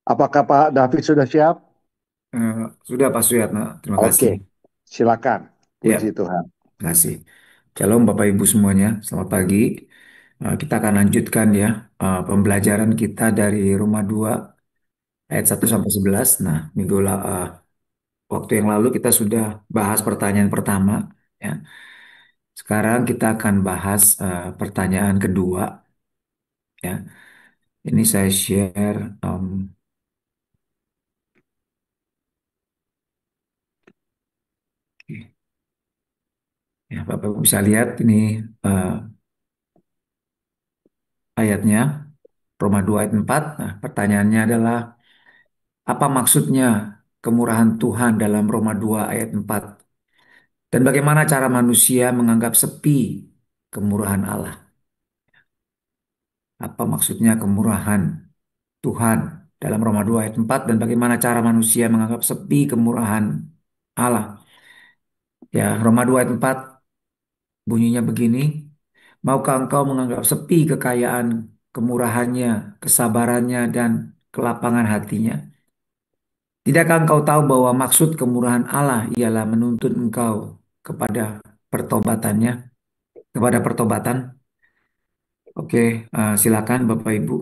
Apakah Pak David sudah siap? Eh, sudah Pak Suyatno, terima Oke, kasih. silakan. Ya, Puji Tuhan. terima kasih. Shalom Bapak Ibu semuanya, selamat pagi. Kita akan lanjutkan ya pembelajaran kita dari Roma 2 ayat 1 sampai 11. Nah, waktu yang lalu kita sudah bahas pertanyaan pertama ya. Sekarang kita akan bahas pertanyaan kedua ya. Ini saya share oke. Ya, Bapak Ibu bisa lihat ini eh, ayatnya Roma 2 ayat 4. Nah, pertanyaannya adalah apa maksudnya kemurahan Tuhan dalam Roma 2 ayat 4? Dan bagaimana cara manusia menganggap sepi kemurahan Allah? Apa maksudnya kemurahan Tuhan dalam Roma 2 ayat 4 dan bagaimana cara manusia menganggap sepi kemurahan Allah? Ya, Roma 2 ayat 4 bunyinya begini, maukah engkau menganggap sepi kekayaan kemurahannya, kesabarannya dan kelapangan hatinya? Tidakkah engkau tahu bahwa maksud kemurahan Allah ialah menuntun engkau kepada pertobatannya, kepada pertobatan? Oke, silakan Bapak Ibu.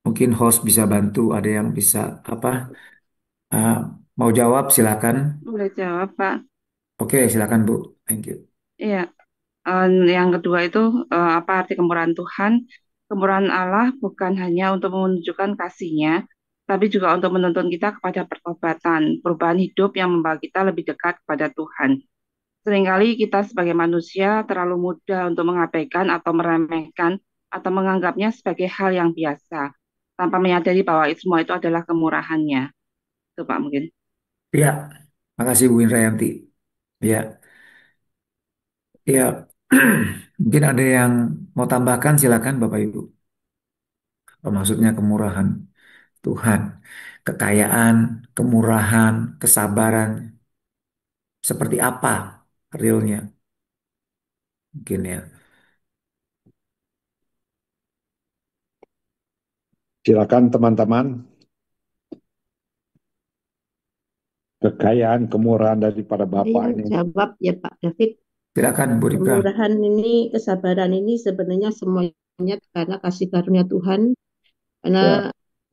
Mungkin host bisa bantu, ada yang bisa apa? eh, Mau jawab silakan. Boleh jawab, Pak. Oke, silakan Bu. Thank you. Iya, yang kedua itu apa arti kemurahan Tuhan? Kemurahan Allah bukan hanya untuk menunjukkan kasih-Nya, tapi juga untuk menuntun kita kepada pertobatan, perubahan hidup yang membawa kita lebih dekat kepada Tuhan. Seringkali kita sebagai manusia terlalu mudah untuk mengabaikan atau meremehkan atau menganggapnya sebagai hal yang biasa, tanpa menyadari bahwa itu semua itu adalah kemurahan-Nya. Itu Pak mungkin. Ya, makasih Bu Indrayanti. Ya, ya. Mungkin ada yang mau tambahkan silakan Bapak Ibu. Apa maksudnya kemurahan Tuhan? Kekayaan, kemurahan, kesabaran, seperti apa realnya? Mungkin ya. Silakan teman-teman. Kekayaan, kemurahan daripada Saya Bapak ini. jawab ya Pak David, Silakan Bu Ripka. kemurahan ini, kesabaran ini sebenarnya semuanya karena kasih karunia Tuhan, Ya, karena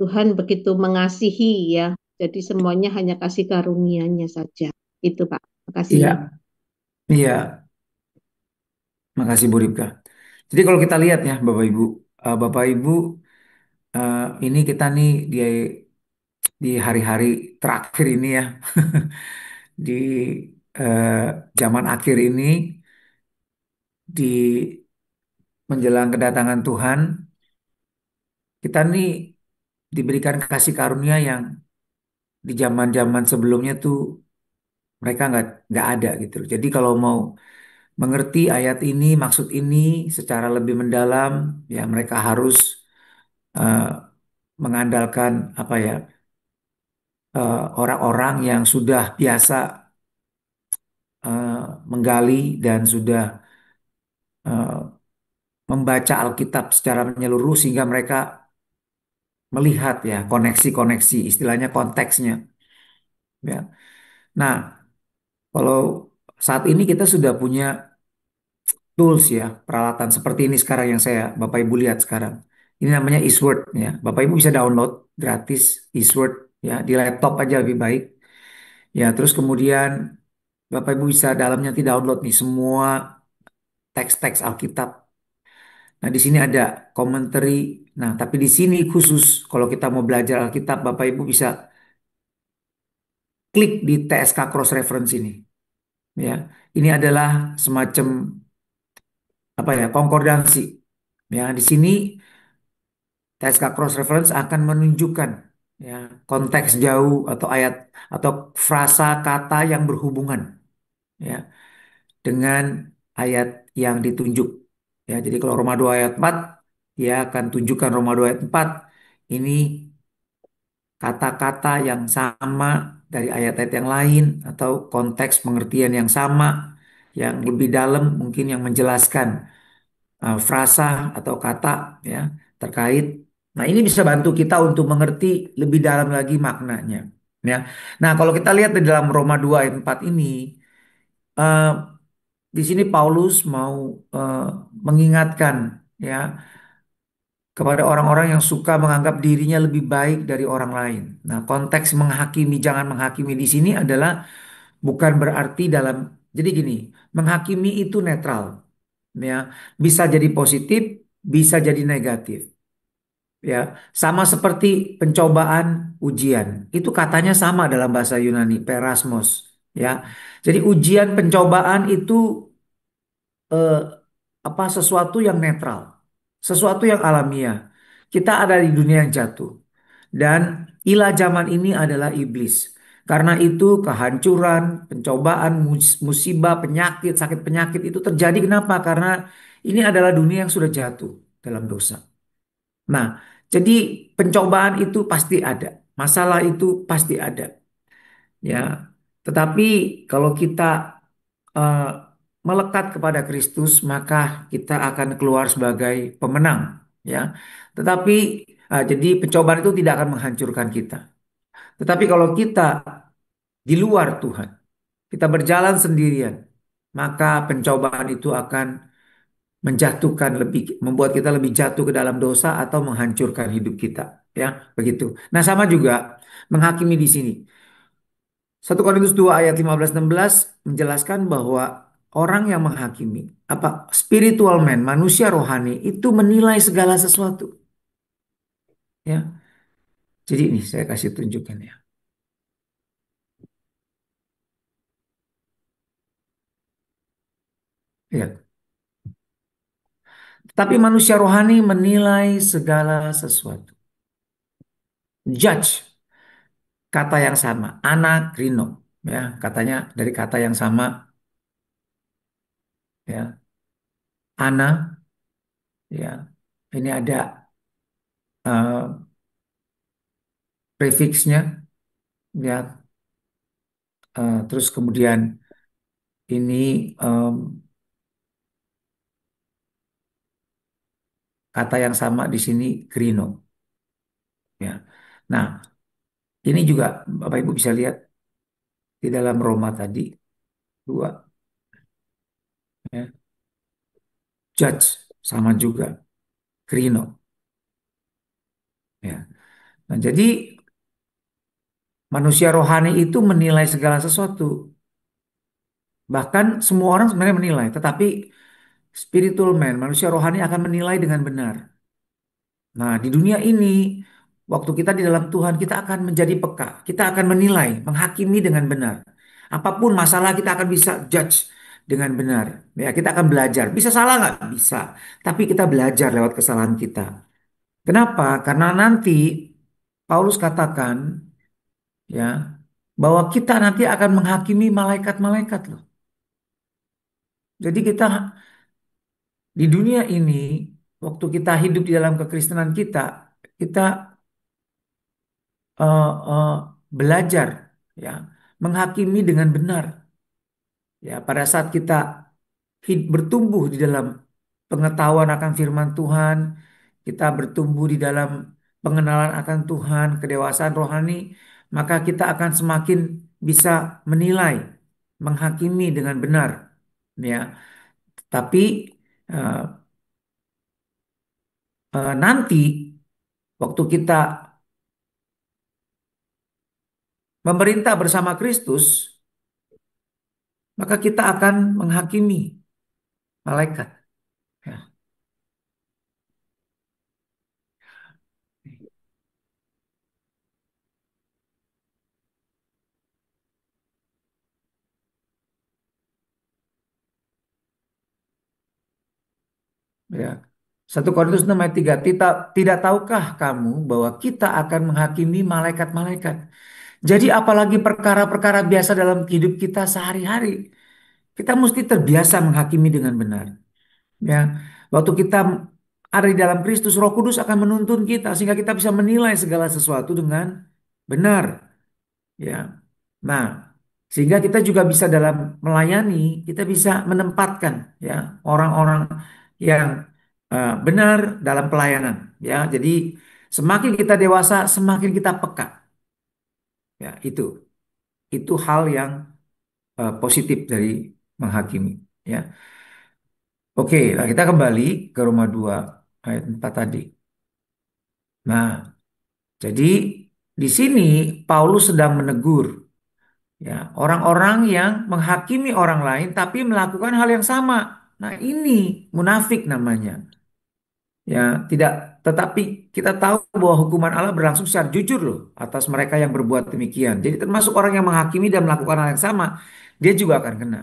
Tuhan begitu mengasihi ya, jadi semuanya hanya kasih karunia-Nya saja. Itu Pak, makasih. Iya, iya. Makasih Bu Ripka. Jadi kalau kita lihat ya Bapak Ibu, ini kita nih di hari-hari terakhir ini ya, di eh, zaman akhir ini, di menjelang kedatangan Tuhan, kita nih diberikan kasih karunia yang di zaman-zaman sebelumnya tuh mereka nggak ada gitu. Jadi kalau mau mengerti ayat ini, maksud ini secara lebih mendalam, ya mereka harus eh, mengandalkan apa ya orang-orang yang sudah biasa eh, menggali dan sudah eh, membaca Alkitab secara menyeluruh sehingga mereka melihat ya koneksi-koneksi istilahnya konteksnya ya. Nah, kalau saat ini kita sudah punya tools ya, peralatan seperti ini sekarang yang saya Bapak Ibu lihat sekarang. Ini namanya Eastword ya. Bapak Ibu bisa download gratis Eastword ya di laptop aja lebih baik. Ya, terus kemudian Bapak Ibu bisa dalamnya nanti download nih semua teks-teks Alkitab. Nah, di sini ada commentary. Nah, tapi di sini khusus kalau kita mau belajar Alkitab, Bapak Ibu bisa klik di TSK Cross Reference ini. Ya, ini adalah semacam apa ya konkordansi. Ya, di sini TSK Cross Reference akan menunjukkan ya konteks jauh atau ayat atau frasa kata yang berhubungan ya dengan ayat yang ditunjuk. Ya, jadi kalau Roma 2 ayat 4, dia akan tunjukkan Roma 2 ayat 4 ini kata-kata yang sama dari ayat-ayat yang lain atau konteks pengertian yang sama yang lebih dalam mungkin yang menjelaskan frasa atau kata ya terkait. Nah, ini bisa bantu kita untuk mengerti lebih dalam lagi maknanya. Ya. Nah, kalau kita lihat di dalam Roma 2 ayat 4 ini, eh, di sini Paulus mau eh, mengingatkan ya kepada orang-orang yang suka menganggap dirinya lebih baik dari orang lain. Nah, konteks menghakimi, jangan menghakimi di sini adalah bukan berarti dalam, jadi gini, menghakimi itu netral, ya, bisa jadi positif, bisa jadi negatif, ya, sama seperti pencobaan, ujian, itu katanya sama dalam bahasa Yunani, perasmos, ya, jadi ujian pencobaan itu eh, apa sesuatu yang netral, sesuatu yang alamiah. Kita ada di dunia yang jatuh dan ilah zaman ini adalah iblis. Karena itu kehancuran, pencobaan, musibah, penyakit, sakit penyakit itu terjadi kenapa? Karena ini adalah dunia yang sudah jatuh dalam dosa. Nah, jadi pencobaan itu pasti ada, masalah itu pasti ada, ya. Tetapi kalau kita eh, melekat kepada Kristus, maka kita akan keluar sebagai pemenang, ya. Tetapi jadi pencobaan itu tidak akan menghancurkan kita. Tetapi kalau kita di luar Tuhan, kita berjalan sendirian, maka pencobaan itu akan menjatuhkan lebih, membuat kita lebih jatuh ke dalam dosa atau menghancurkan hidup kita, ya, begitu. Nah, sama juga menghakimi di sini. 1 Korintus 2 ayat 15-16 menjelaskan bahwa orang yang menghakimi, apa spiritual man, manusia rohani itu menilai segala sesuatu, ya. Jadi ini saya kasih tunjukkan ya. Ya. Tapi manusia rohani menilai segala sesuatu. Judge, kata yang sama, anakrino, ya, katanya dari kata yang sama, ya, ana, ya. Ini ada eh, prefiksnya, ya. Terus kemudian ini kata yang sama di sini krino, ya. Nah, ini juga Bapak Ibu bisa lihat di dalam Roma tadi 2, ya. Judge sama juga krino, ya. Nah, jadi manusia rohani itu menilai segala sesuatu. Bahkan semua orang sebenarnya menilai, tetapi spiritual man, manusia rohani akan menilai dengan benar. Nah, di dunia ini, waktu kita di dalam Tuhan, kita akan menjadi peka. Kita akan menilai, menghakimi dengan benar. Apapun masalah, kita akan bisa judge dengan benar. Ya, kita akan belajar. Bisa salah nggak? Bisa. Tapi kita belajar lewat kesalahan kita. Kenapa? Karena nanti Paulus katakan, ya, bahwa kita nanti akan menghakimi malaikat-malaikat loh. Jadi kita di dunia ini, waktu kita hidup di dalam kekristenan kita, kita eh, eh, belajar ya menghakimi dengan benar ya pada saat kita bertumbuh di dalam pengetahuan akan firman Tuhan, kita bertumbuh di dalam pengenalan akan Tuhan, kedewasaan rohani, maka kita akan semakin bisa menilai, menghakimi dengan benar ya. Tapi eh, nanti waktu kita memerintah bersama Kristus, maka kita akan menghakimi malaikat. Ya, ya. 1 Korintus 6 ayat 3. Tidak tahukah kamu bahwa kita akan menghakimi malaikat-malaikat? Jadi apalagi perkara-perkara biasa dalam hidup kita sehari-hari. Kita mesti terbiasa menghakimi dengan benar. Ya, waktu kita ada di dalam Kristus, Roh Kudus akan menuntun kita sehingga kita bisa menilai segala sesuatu dengan benar. Ya, nah, sehingga kita juga bisa dalam melayani, kita bisa menempatkan ya orang-orang yang benar dalam pelayanan. Ya, jadi semakin kita dewasa, semakin kita peka. Ya, itu hal yang positif dari menghakimi. Ya, oke, nah kita kembali ke Roma 2 ayat 4 tadi. Nah, jadi di sini Paulus sedang menegur ya orang-orang yang menghakimi orang lain tapi melakukan hal yang sama. Nah, ini munafik namanya. Ya, tidak, tetapi kita tahu bahwa hukuman Allah berlangsung secara jujur loh atas mereka yang berbuat demikian. Jadi termasuk orang yang menghakimi dan melakukan hal yang sama, dia juga akan kena.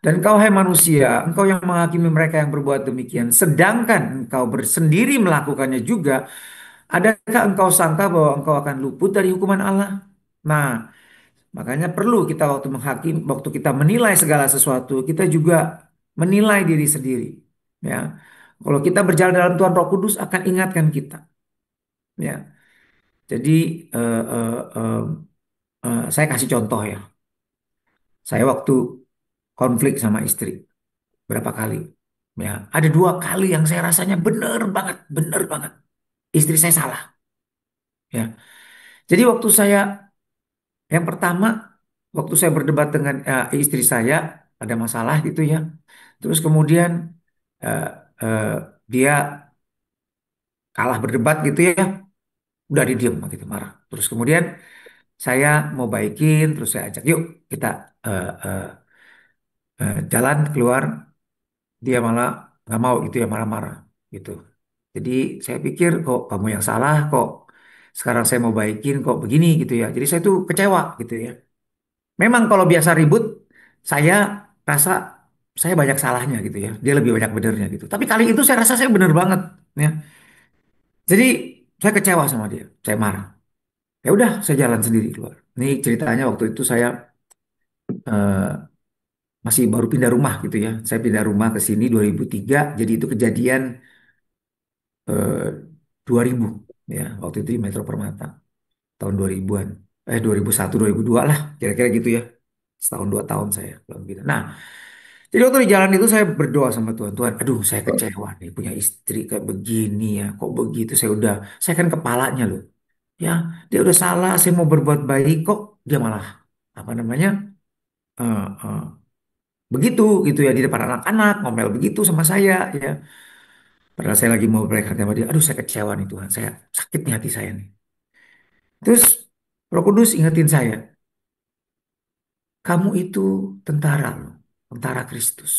Dan engkau hai manusia, engkau yang menghakimi mereka yang berbuat demikian, sedangkan engkau bersendiri melakukannya juga, adakah engkau sangka bahwa engkau akan luput dari hukuman Allah? Nah, makanya perlu kita waktu menghakim, waktu kita menilai segala sesuatu, kita juga menilai diri sendiri. Ya, kalau kita berjalan dalam Tuhan Roh Kudus akan ingatkan kita. Ya, jadi eh, eh, eh, saya kasih contoh ya. Saya waktu konflik sama istri berapa kali. Ya, ada 2 kali yang saya rasanya benar banget, benar banget. Istri saya salah. Ya, jadi waktu saya yang pertama, waktu saya berdebat dengan istri saya ada masalah gitu ya. Terus kemudian eh, eh, dia kalah berdebat gitu ya, udah diam gitu marah. Terus kemudian saya mau baikin, terus saya ajak yuk kita jalan keluar, dia malah nggak mau gitu ya marah-marah gitu. Jadi saya pikir kok kamu yang salah, kok sekarang saya mau baikin kok begini gitu ya. Jadi saya tuh kecewa gitu ya. Memang kalau biasa ribut, saya rasa saya banyak salahnya gitu ya. Dia lebih banyak benernya gitu. Tapi kali itu saya rasa saya bener banget ya. Jadi saya kecewa sama dia. Saya marah. Ya udah, saya jalan sendiri keluar. Ini ceritanya waktu itu saya masih baru pindah rumah gitu ya. Saya pindah rumah ke sini 2003. Jadi itu kejadian eh, 2000 ya. Waktu itu di Metro Permata tahun 2000-an. 2001, 2002 lah. Kira-kira gitu ya. Setahun 2 tahun saya belum gitu. Nah, jadi waktu di jalan itu saya berdoa sama Tuhan. Tuhan, aduh saya kecewa nih punya istri kayak begini ya. Kok begitu? Saya kan kepalanya loh. Ya, dia udah salah. Saya mau berbuat baik kok dia malah apa namanya eh, eh, begitu gitu ya di depan anak-anak ngomel begitu sama saya ya. Padahal saya lagi mau berikan sama dia. Aduh saya kecewa nih Tuhan. Saya sakit nih hati saya nih. Terus Roh Kudus ingetin saya, kamu itu tentara loh, tentara Kristus.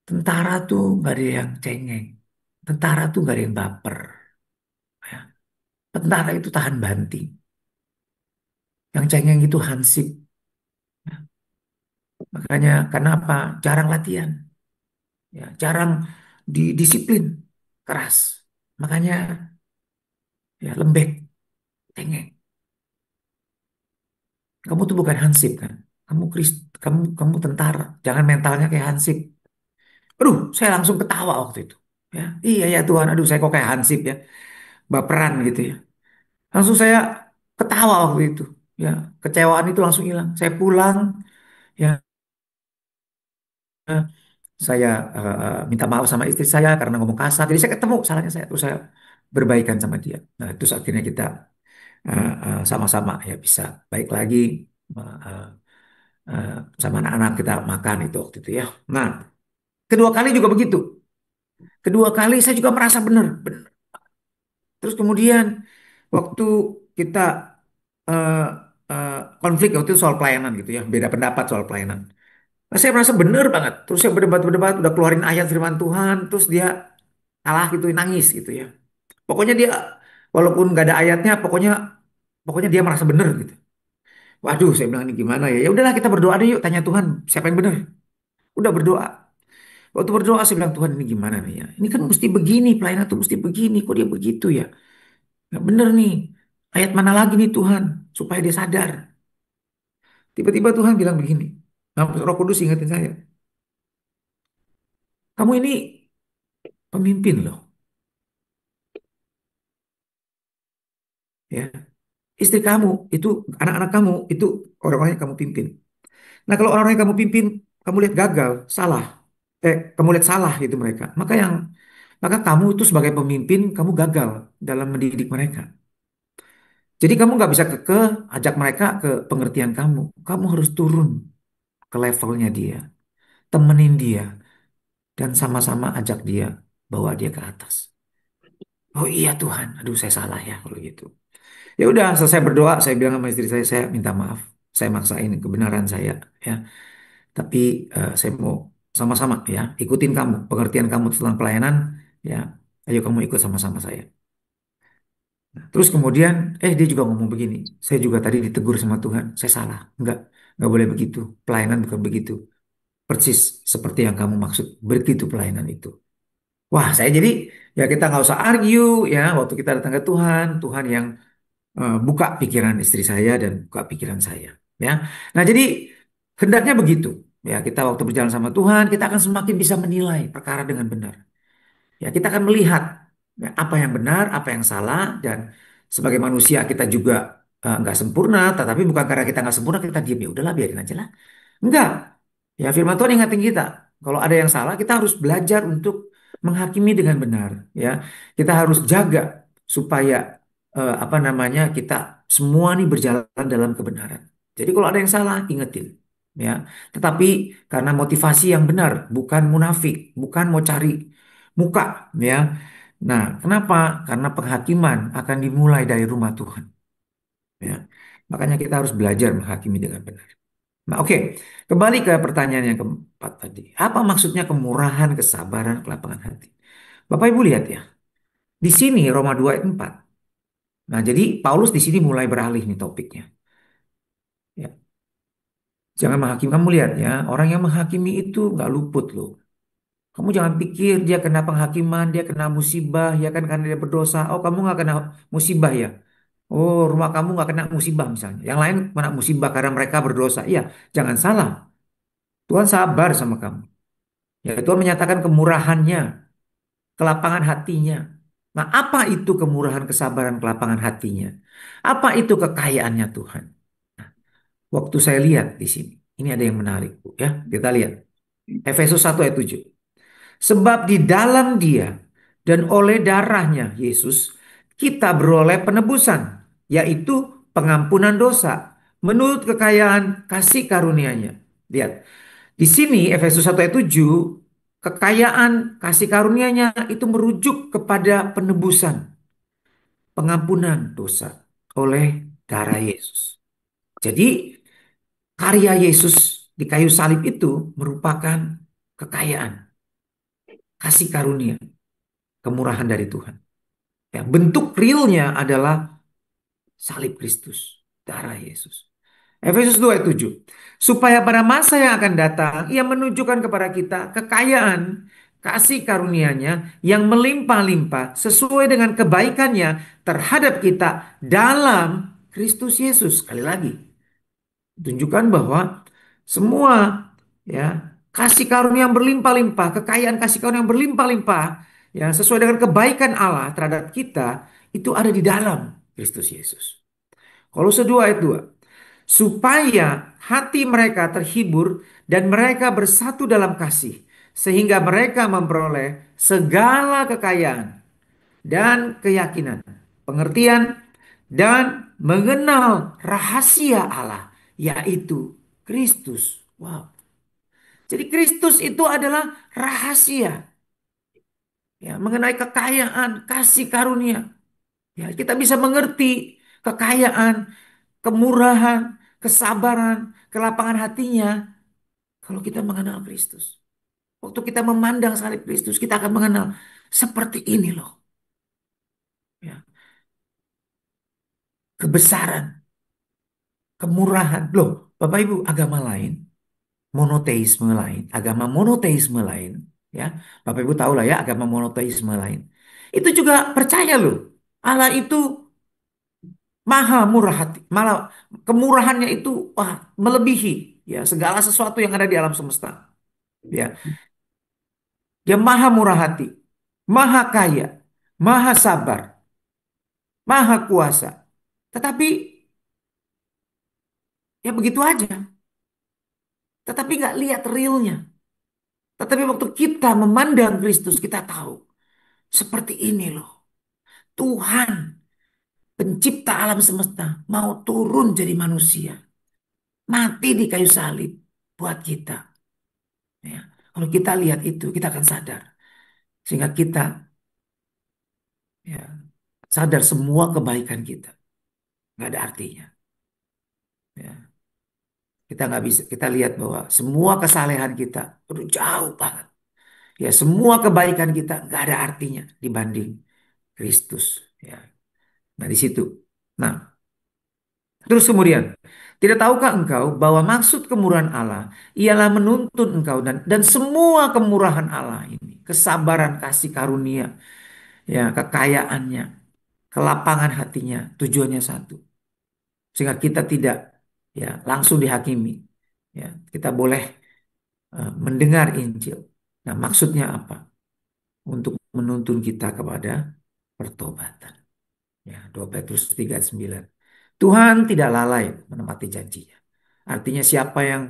Tentara tuh nggak ada yang cengeng. Tentara tuh nggak ada yang baper. Ya. Tentara itu tahan banting. Yang cengeng itu hansip. Ya. Makanya kenapa? Jarang latihan. Ya, jarang disiplin. Keras. Makanya ya lembek, cengeng. Kamu tuh bukan hansip kan? Kamu tentara. Jangan mentalnya kayak hansip. Aduh, saya langsung ketawa waktu itu. Ya, iya ya Tuhan. Aduh, saya kok kayak hansip ya. Baperan gitu ya. Langsung saya ketawa waktu itu. Ya, kecewaan itu langsung hilang. Saya pulang, ya, saya minta maaf sama istri saya karena ngomong kasar. Jadi saya ketemu salahnya saya, terus saya berbaikan sama dia. Nah, terus akhirnya kita sama-sama ya bisa baik lagi uh, uh, sama anak-anak kita makan itu waktu itu ya. Nah, kedua kali juga begitu. Kedua kali saya juga merasa benar, benar. Terus kemudian waktu kita eh, eh, konflik waktu itu soal pelayanan gitu ya, beda pendapat soal pelayanan. Nah, saya merasa benar banget. Terus saya berdebat-berdebat, udah keluarin ayat firman Tuhan, terus dia kalah gitu, nangis gitu ya. Pokoknya dia walaupun nggak ada ayatnya, pokoknya pokoknya dia merasa benar gitu. Waduh, saya bilang ini gimana ya? Ya udahlah kita berdoa deh yuk, tanya Tuhan siapa yang benar. Udah berdoa. Waktu berdoa saya bilang Tuhan ini gimana nih ya? Ini kan mesti begini, pelayanan tuh mesti begini, kok dia begitu ya? Nggak bener nih. Ayat mana lagi nih Tuhan supaya dia sadar. Tiba-tiba Tuhan bilang begini. Nah, Roh Kudus ingetin saya. Kamu ini pemimpin loh. Ya. Istri kamu itu, anak-anak kamu itu orang-orang yang kamu pimpin. Nah kalau orang-orang yang kamu pimpin, kamu lihat gagal, salah. kamu lihat salah gitu mereka. Maka kamu itu sebagai pemimpin kamu gagal dalam mendidik mereka. Jadi kamu nggak bisa ajak mereka ke pengertian kamu. Kamu harus turun ke levelnya dia, temenin dia, dan sama-sama ajak dia, bawa dia ke atas. Oh iya Tuhan, aduh saya salah ya kalau gitu. Ya udah, selesai berdoa, saya bilang sama istri saya minta maaf, saya maksain kebenaran saya, ya. Tapi saya mau sama-sama ya, ikutin kamu, pengertian kamu tentang pelayanan, ya. Ayo kamu ikut sama-sama saya. Nah, terus kemudian, dia juga ngomong begini, saya juga tadi ditegur sama Tuhan, saya salah, nggak boleh begitu, pelayanan bukan begitu, persis seperti yang kamu maksud, begitu pelayanan itu. Wah, saya jadi ya kita nggak usah argue ya, waktu kita datang ke Tuhan, Tuhan yang buka pikiran istri saya dan buka pikiran saya, ya. Nah, jadi hendaknya begitu, ya. Kita waktu berjalan sama Tuhan, kita akan semakin bisa menilai perkara dengan benar. Ya, kita akan melihat ya, apa yang benar, apa yang salah, dan sebagai manusia kita juga nggak sempurna, tetapi bukan karena kita nggak sempurna kita diam, ya udahlah biarin aja lah. Enggak. Ya, firman Tuhan ingatin kita, kalau ada yang salah kita harus belajar untuk menghakimi dengan benar, ya. Kita harus jaga supaya apa namanya kita semua nih berjalan dalam kebenaran. Jadi kalau ada yang salah, ingetin, ya. Tetapi karena motivasi yang benar, bukan munafik, bukan mau cari muka, ya. Nah, kenapa? Karena penghakiman akan dimulai dari rumah Tuhan, ya. Makanya kita harus belajar menghakimi dengan benar. Nah, oke. Kembali ke pertanyaan yang keempat tadi. Apa maksudnya kemurahan, kesabaran, kelapangan hati? Bapak Ibu lihat ya. Di sini Roma 2 ayat 4. Nah, jadi Paulus di sini mulai beralih nih topiknya. Ya, jangan menghakimi. Kamu lihat ya, orang yang menghakimi itu nggak luput loh. Kamu jangan pikir dia kena penghakiman, dia kena musibah, ya kan karena dia berdosa. Oh, kamu nggak kena musibah ya? Oh, rumah kamu nggak kena musibah misalnya. Yang lain kena musibah karena mereka berdosa. Iya, jangan salah. Tuhan sabar sama kamu. Ya, Tuhan menyatakan kemurahannya, kelapangan hatinya. Nah, apa itu kemurahan, kesabaran, kelapangan hatinya? Apa itu kekayaannya Tuhan? Waktu saya lihat di sini, ini ada yang menarik, Bu, ya. Kita lihat. Efesus 1 ayat 7. Sebab di dalam Dia dan oleh darahnya Yesus, kita beroleh penebusan, yaitu pengampunan dosa, menurut kekayaan kasih karunia-Nya. Lihat, di sini Efesus 1 ayat 7, kekayaan kasih karunia-Nya itu merujuk kepada penebusan, pengampunan dosa oleh darah Yesus. Jadi karya Yesus di kayu salib itu merupakan kekayaan, kasih karunia, kemurahan dari Tuhan. Ya, bentuk realnya adalah salib Kristus, darah Yesus. Efesus 2 ayat 7. Supaya pada masa yang akan datang, ia menunjukkan kepada kita kekayaan kasih karunia-Nya yang melimpah-limpah sesuai dengan kebaikannya terhadap kita dalam Kristus Yesus. Sekali lagi, tunjukkan bahwa semua ya kasih karunia yang berlimpah-limpah, kekayaan kasih karunia yang berlimpah-limpah ya sesuai dengan kebaikan Allah terhadap kita itu ada di dalam Kristus Yesus. Kolose 2 ayat 2. Supaya hati mereka terhibur dan mereka bersatu dalam kasih sehingga mereka memperoleh segala kekayaan dan keyakinan, pengertian dan mengenal rahasia Allah yaitu Kristus. Wow. Jadi Kristus itu adalah rahasia ya mengenai kekayaan, kasih karunia. Ya, kita bisa mengerti kekayaan, kemurahan, kesabaran, kelapangan hatinya kalau kita mengenal Kristus. Waktu kita memandang salib Kristus, kita akan mengenal seperti ini loh. Ya, kebesaran, kemurahan. Loh, Bapak Ibu, agama lain, monoteisme lain, agama monoteisme lain, ya. Bapak Ibu tahu lah ya agama monoteisme lain. Itu juga percaya loh. Allah itu maha murah hati, malah kemurahannya itu wah melebihi ya segala sesuatu yang ada di alam semesta. Ya, dia maha murah hati, maha kaya, maha sabar, maha kuasa. Tetapi ya begitu aja. Tetapi nggak lihat realnya. Tetapi waktu kita memandang Kristus, kita tahu seperti ini loh. Tuhan, pencipta alam semesta, mau turun jadi manusia. Mati di kayu salib buat kita. Ya. Kalau kita lihat itu, kita akan sadar. Sehingga kita ya, sadar semua kebaikan kita. Nggak ada artinya. Ya. Kita nggak bisa, kita lihat bahwa semua kesalehan kita udah jauh banget. Ya, semua kebaikan kita nggak ada artinya dibanding Kristus. Ya. Nah, di situ. Nah, terus kemudian, tidak tahukah engkau bahwa maksud kemurahan Allah ialah menuntun engkau dan semua kemurahan Allah ini, kesabaran, kasih karunia, ya, kekayaannya, kelapangan hatinya, tujuannya satu. Sehingga kita tidak ya langsung dihakimi. Ya, kita boleh mendengar Injil. Nah, maksudnya apa? Untuk menuntun kita kepada pertobatan. Ya, 2 Petrus 3:9. Tuhan tidak lalai menepati janjinya. Artinya siapa yang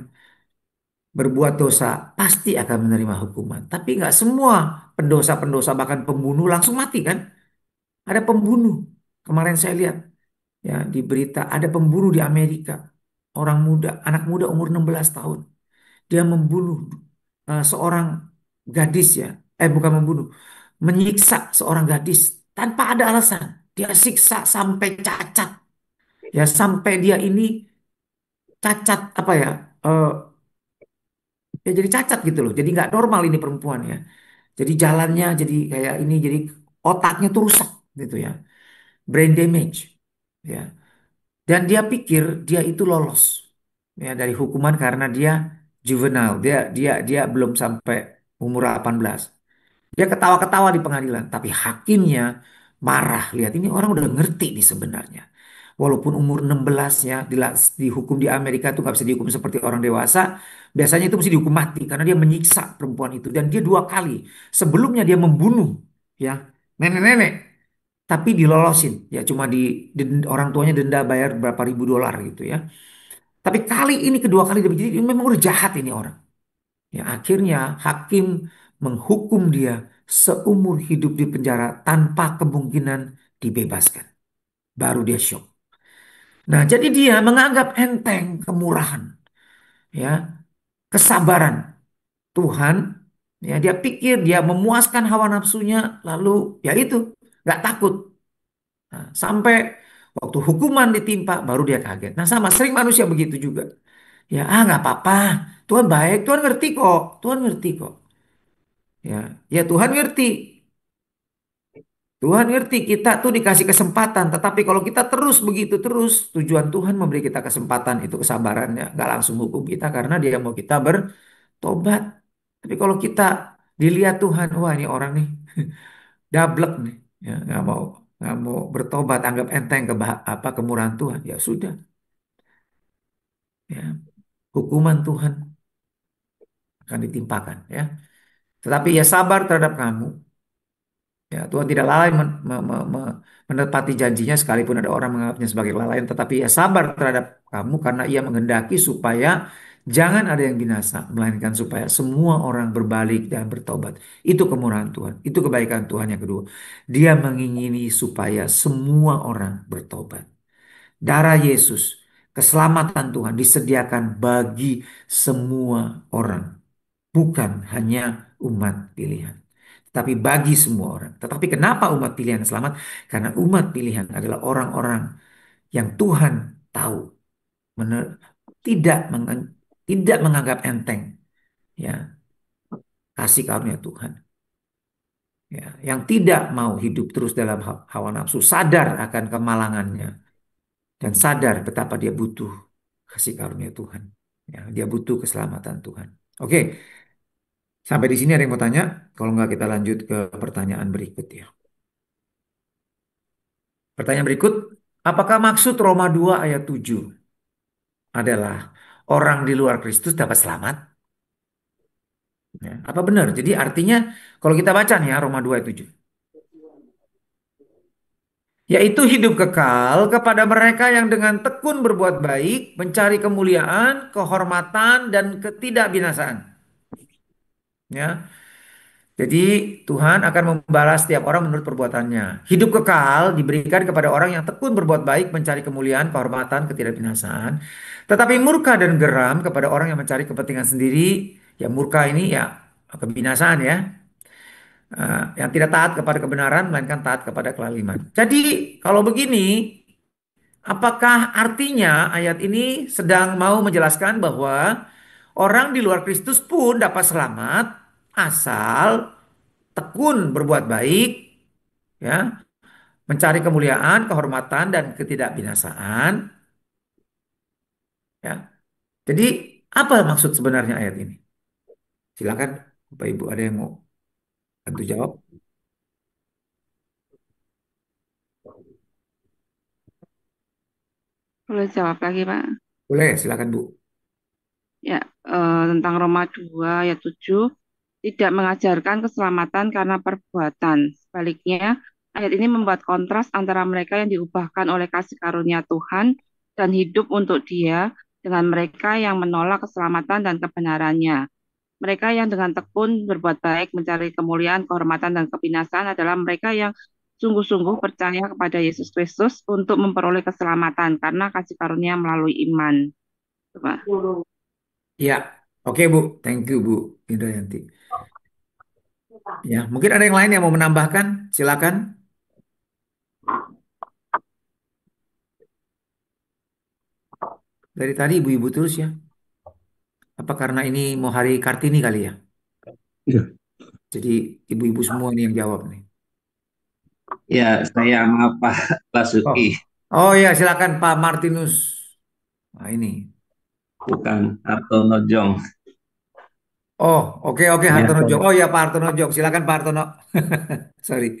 berbuat dosa pasti akan menerima hukuman. Tapi nggak semua pendosa-pendosa bahkan pembunuh langsung mati kan? Ada pembunuh. Kemarin saya lihat ya di berita ada pembunuh di Amerika. Orang muda, anak muda umur 16 tahun. Dia membunuh seorang gadis ya. Bukan membunuh. Menyiksa seorang gadis tanpa ada alasan. Dia siksa sampai cacat. Ya sampai dia ini cacat apa ya? eh, Ya jadi cacat gitu loh. Jadi nggak normal ini perempuan ya. Jadi jalannya jadi kayak ini. Jadi otaknya tuh rusak gitu ya. Brain damage. Ya. Dan dia pikir dia itu lolos ya dari hukuman karena dia juvenile. Dia belum sampai umur 18. Dia ketawa-ketawa di pengadilan, tapi hakimnya marah. Lihat ini orang udah ngerti nih sebenarnya. Walaupun umur 16 ya dihukum di Amerika tuh nggak bisa dihukum seperti orang dewasa. Biasanya itu mesti dihukum mati karena dia menyiksa perempuan itu dan dia 2 kali. Sebelumnya dia membunuh ya nenek-nenek, tapi dilolosin ya cuma orang tuanya denda bayar berapa ribu dolar gitu ya. Tapi kali ini kedua kali dia jadi memang udah jahat ini orang. Ya, akhirnya hakim menghukum dia seumur hidup di penjara tanpa kemungkinan dibebaskan. Baru dia shock. Nah, jadi dia menganggap enteng kemurahan, ya, kesabaran Tuhan. Ya, dia pikir dia memuaskan hawa nafsunya, lalu ya itu nggak takut. Nah, sampai waktu hukuman ditimpa, baru dia kaget. Nah, sama sering manusia begitu juga. Ya, nggak apa-apa. Tuhan baik, Tuhan ngerti kok, Tuhan ngerti kok. Ya, ya Tuhan ngerti. Tuhan ngerti kita tuh dikasih kesempatan, tetapi kalau kita terus begitu terus, tujuan Tuhan memberi kita kesempatan itu kesabarannya, nggak langsung hukum kita karena Dia mau kita bertobat. Tapi kalau kita dilihat Tuhan, wah ini orang nih dablek nih, ya nggak mau bertobat, anggap enteng apa kemurahan Tuhan, ya sudah, ya hukuman Tuhan akan ditimpakan, ya. Tetapi ya sabar terhadap kamu. Ya, Tuhan tidak lalai menepati janjinya sekalipun ada orang menganggapnya sebagai kelalaian, tetapi ia sabar terhadap kamu karena ia menghendaki supaya jangan ada yang binasa, melainkan supaya semua orang berbalik dan bertobat. Itu kemurahan Tuhan, itu kebaikan Tuhan yang kedua. Dia mengingini supaya semua orang bertobat. Darah Yesus, keselamatan Tuhan disediakan bagi semua orang, bukan hanya umat pilihan tapi bagi semua orang. Tetapi kenapa umat pilihan selamat? Karena umat pilihan adalah orang-orang yang Tuhan tahu mener- tidak tidak menganggap enteng ya kasih karunia Tuhan. Ya, yang tidak mau hidup terus dalam hawa nafsu, sadar akan kemalangannya dan sadar betapa dia butuh kasih karunia Tuhan. Ya, dia butuh keselamatan Tuhan. Oke, sampai di sini ada yang mau tanya? Kalau nggak kita lanjut ke pertanyaan berikut ya. Pertanyaan berikut, apakah maksud Roma 2 ayat 7 adalah orang di luar Kristus dapat selamat? Ya, apa benar? Jadi artinya kalau kita baca nih ya Roma 2 ayat 7, yaitu hidup kekal kepada mereka yang dengan tekun berbuat baik, mencari kemuliaan, kehormatan, dan ketidakbinasaan. Ya. Jadi Tuhan akan membalas setiap orang menurut perbuatannya. Hidup kekal diberikan kepada orang yang tekun berbuat baik, mencari kemuliaan, kehormatan, ketidakbinasaan. Tetapi murka dan geram kepada orang yang mencari kepentingan sendiri. Ya murka ini ya kebinasaan ya. Yang tidak taat kepada kebenaran, melainkan taat kepada kelaliman. Jadi kalau begini, apakah artinya ayat ini sedang mau menjelaskan bahwa orang di luar Kristus pun dapat selamat asal tekun berbuat baik, ya, mencari kemuliaan, kehormatan dan ketidakbinasaan, ya. Jadi apa maksud sebenarnya ayat ini? Silakan Bapak Ibu ada yang mau bantu jawab? Boleh jawab lagi, Pak? Boleh, silakan Bu. Ya, tentang Roma 2 ayat 7, tidak mengajarkan keselamatan karena perbuatan. Sebaliknya, ayat ini membuat kontras antara mereka yang diubahkan oleh kasih karunia Tuhan dan hidup untuk Dia dengan mereka yang menolak keselamatan dan kebenarannya. Mereka yang dengan tekun berbuat baik, mencari kemuliaan, kehormatan, dan kebinasaan adalah mereka yang sungguh-sungguh percaya kepada Yesus Kristus untuk memperoleh keselamatan karena kasih karunia melalui iman. Coba. Ya, oke Bu, thank you Bu Indrayanti. Ya, mungkin ada yang lain yang mau menambahkan, silakan. Dari tadi ibu-ibu terus ya. Apa karena ini mau hari Kartini kali ya? Iya. Jadi ibu-ibu semua nih yang jawab nih. Ya, saya maaf Pak Oh, Basuki, oh ya silakan Pak Martinus. Nah ini. bukan Hartono Jong. Oh, oke oke Ya, Hartono Jok. Oh ya Pak Hartono Jok. Silakan Pak Hartono. Sorry.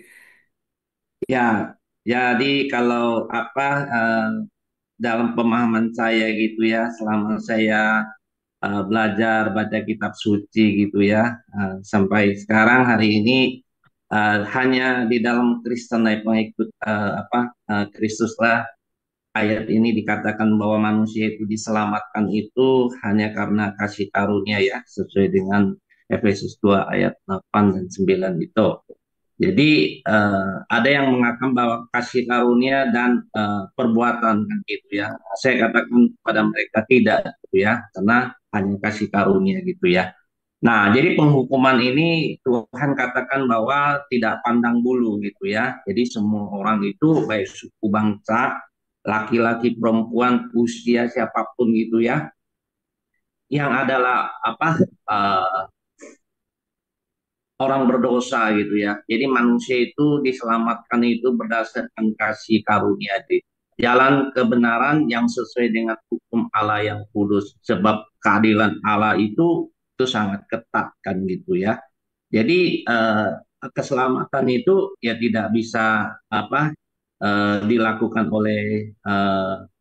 ya. Jadi kalau apa dalam pemahaman saya gitu ya, selama saya belajar baca kitab suci gitu ya, sampai sekarang hari ini hanya di dalam Kristen pengikut Kristus lah ayat ini dikatakan bahwa manusia itu diselamatkan itu hanya karena kasih karunia ya, sesuai dengan Efesus 2 ayat 8 dan 9 itu. Jadi ada yang mengatakan bahwa kasih karunia dan perbuatan kan gitu ya. Saya katakan pada mereka tidak gitu ya, karena hanya kasih karunia gitu ya. Nah, jadi penghukuman ini Tuhan katakan bahwa tidak pandang bulu gitu ya. Jadi semua orang itu baik suku bangsa, laki-laki, perempuan, usia siapapun gitu ya, yang adalah eh, orang berdosa gitu ya. Jadi manusia itu diselamatkan itu berdasarkan kasih karunia di jalan kebenaran yang sesuai dengan hukum Allah yang kudus. Sebab keadilan Allah itu sangat ketat kan gitu ya. Jadi keselamatan itu ya tidak bisa dilakukan oleh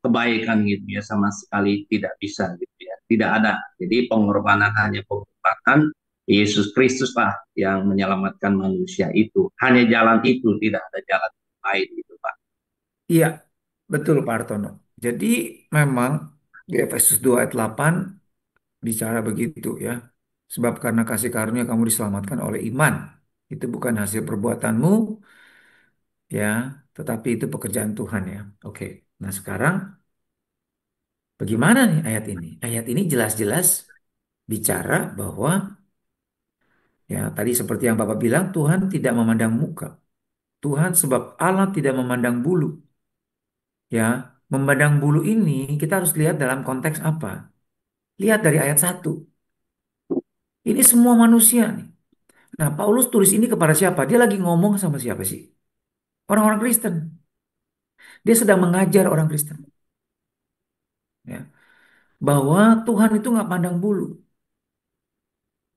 kebaikan gitu ya, sama sekali tidak bisa gitu ya, tidak ada. Jadi pengorbanan hanya pengorbanan Yesus Kristus lah yang menyelamatkan manusia itu. Hanya jalan itu, tidak ada jalan lain gitu Pak. Iya, betul Pak Hartono. Jadi memang di Efesus 2 ayat 8 bicara begitu ya. Sebab karena kasih karunia kamu diselamatkan oleh iman. Itu bukan hasil perbuatanmu ya, tetapi itu pekerjaan Tuhan ya. Oke. Nah, sekarang bagaimana nih ayat ini? Ayat ini jelas-jelas bicara bahwa ya tadi seperti yang Bapak bilang Tuhan tidak memandang muka. Tuhan sebab Allah tidak memandang bulu. Ya, memandang bulu ini kita harus lihat dalam konteks apa? Lihat dari ayat 1. Ini semua manusia nih. Nah, Paulus tulis ini kepada siapa? Dia lagi ngomong sama siapa sih? Orang-orang Kristen. Dia sedang mengajar orang Kristen. Ya, bahwa Tuhan itu nggak pandang bulu.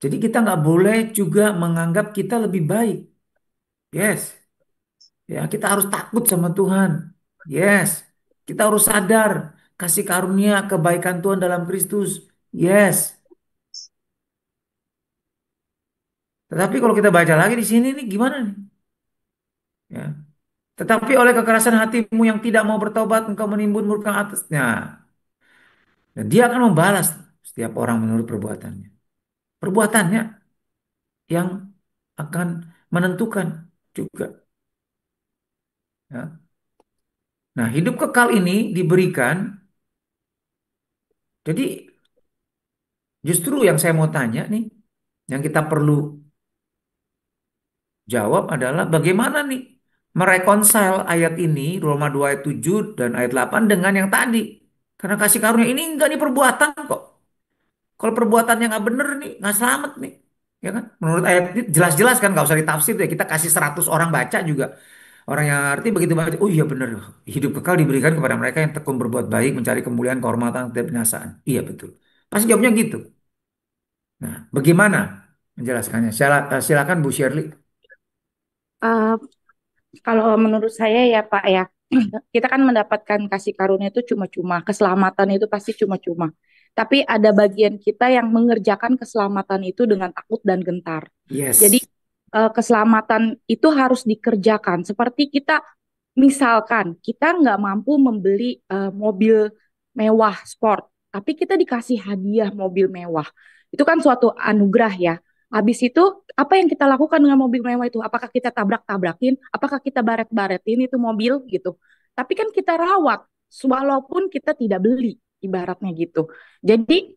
Jadi kita nggak boleh juga menganggap kita lebih baik. Yes. Ya, kita harus takut sama Tuhan. Yes. Kita harus sadar kasih karunia kebaikan Tuhan dalam Kristus. Yes. Tetapi kalau kita baca lagi di sini nih gimana nih? Ya. Tetapi oleh kekerasan hatimu yang tidak mau bertobat, engkau menimbun murka atasnya. Dan dia akan membalas setiap orang menurut perbuatannya. Perbuatannya. yang akan menentukan juga. Ya. Nah, hidup kekal ini diberikan. Jadi justru yang saya mau tanya nih, yang kita perlu jawab adalah bagaimana nih mereconcile ayat ini, Roma 2 ayat 7 dan ayat 8 dengan yang tadi. Karena kasih karunia ini enggak nih perbuatan kok. Kalau perbuatannya nggak bener nih, nggak selamat nih. Ya kan? Menurut ayat ini jelas-jelas kan, nggak usah ditafsir deh. Kita kasih 100 orang baca juga. Orang yang ngerti begitu baca, oh iya bener. Hidup kekal diberikan kepada mereka yang tekun berbuat baik, mencari kemuliaan, kehormatan, dan binasaan. Iya betul. Pasti jawabnya gitu. Nah, bagaimana menjelaskannya? Silakan Bu Shirley. Eh, Kalau menurut saya ya Pak ya, kita kan mendapatkan kasih karunia itu cuma-cuma, keselamatan itu pasti cuma-cuma. Tapi ada bagian kita yang mengerjakan keselamatan itu dengan takut dan gentar. Jadi Yes. keselamatan itu harus dikerjakan. Seperti kita, misalkan kita nggak mampu membeli mobil mewah sport, tapi kita dikasih hadiah mobil mewah. Itu kan suatu anugerah ya. Habis itu, apa yang kita lakukan dengan mobil mewah itu? Apakah kita tabrak-tabrakin? Apakah kita baret-baretin itu mobil gitu? Tapi kan kita rawat, walaupun kita tidak beli, ibaratnya gitu. Jadi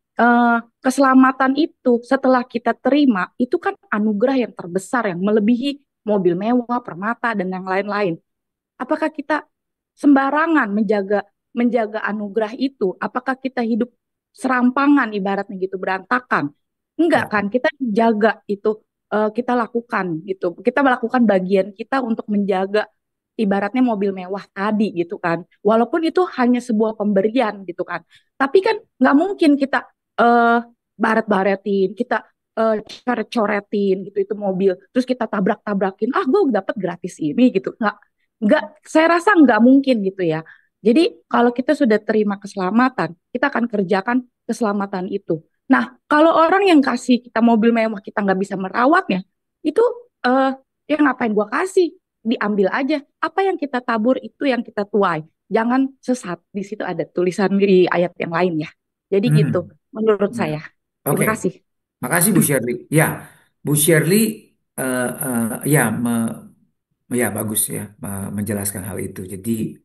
keselamatan itu setelah kita terima, itu kan anugerah yang terbesar yang melebihi mobil mewah, permata, dan yang lain-lain. Apakah kita sembarangan menjaga menjaga anugerah itu? Apakah kita hidup serampangan ibaratnya gitu berantakan? Enggak Ya. kan? Kita jaga itu kita lakukan gitu. Kita melakukan bagian kita untuk menjaga ibaratnya mobil mewah tadi gitu kan. Walaupun itu hanya sebuah pemberian gitu kan. Tapi kan nggak mungkin kita eh, baret-baretin, kita coret-coretin gitu itu mobil. Terus kita tabrak-tabrakin. Ah, gue dapet gratis ini gitu. Nggak, saya rasa nggak mungkin gitu ya. Jadi kalau kita sudah terima keselamatan, kita akan kerjakan keselamatan itu. Nah, kalau orang yang kasih kita mobil mewah kita nggak bisa merawatnya, itu eh, ya ngapain gua kasih? Diambil aja. Apa yang kita tabur itu yang kita tuai. Jangan sesat. Di situ ada tulisan di ayat yang lain ya. Jadi gitu Hmm. menurut Ya. saya. Oke. Terima kasih. Makasih Bu Shirley. Ya, Bu Shirley, ya, ya bagus ya menjelaskan hal itu. Jadi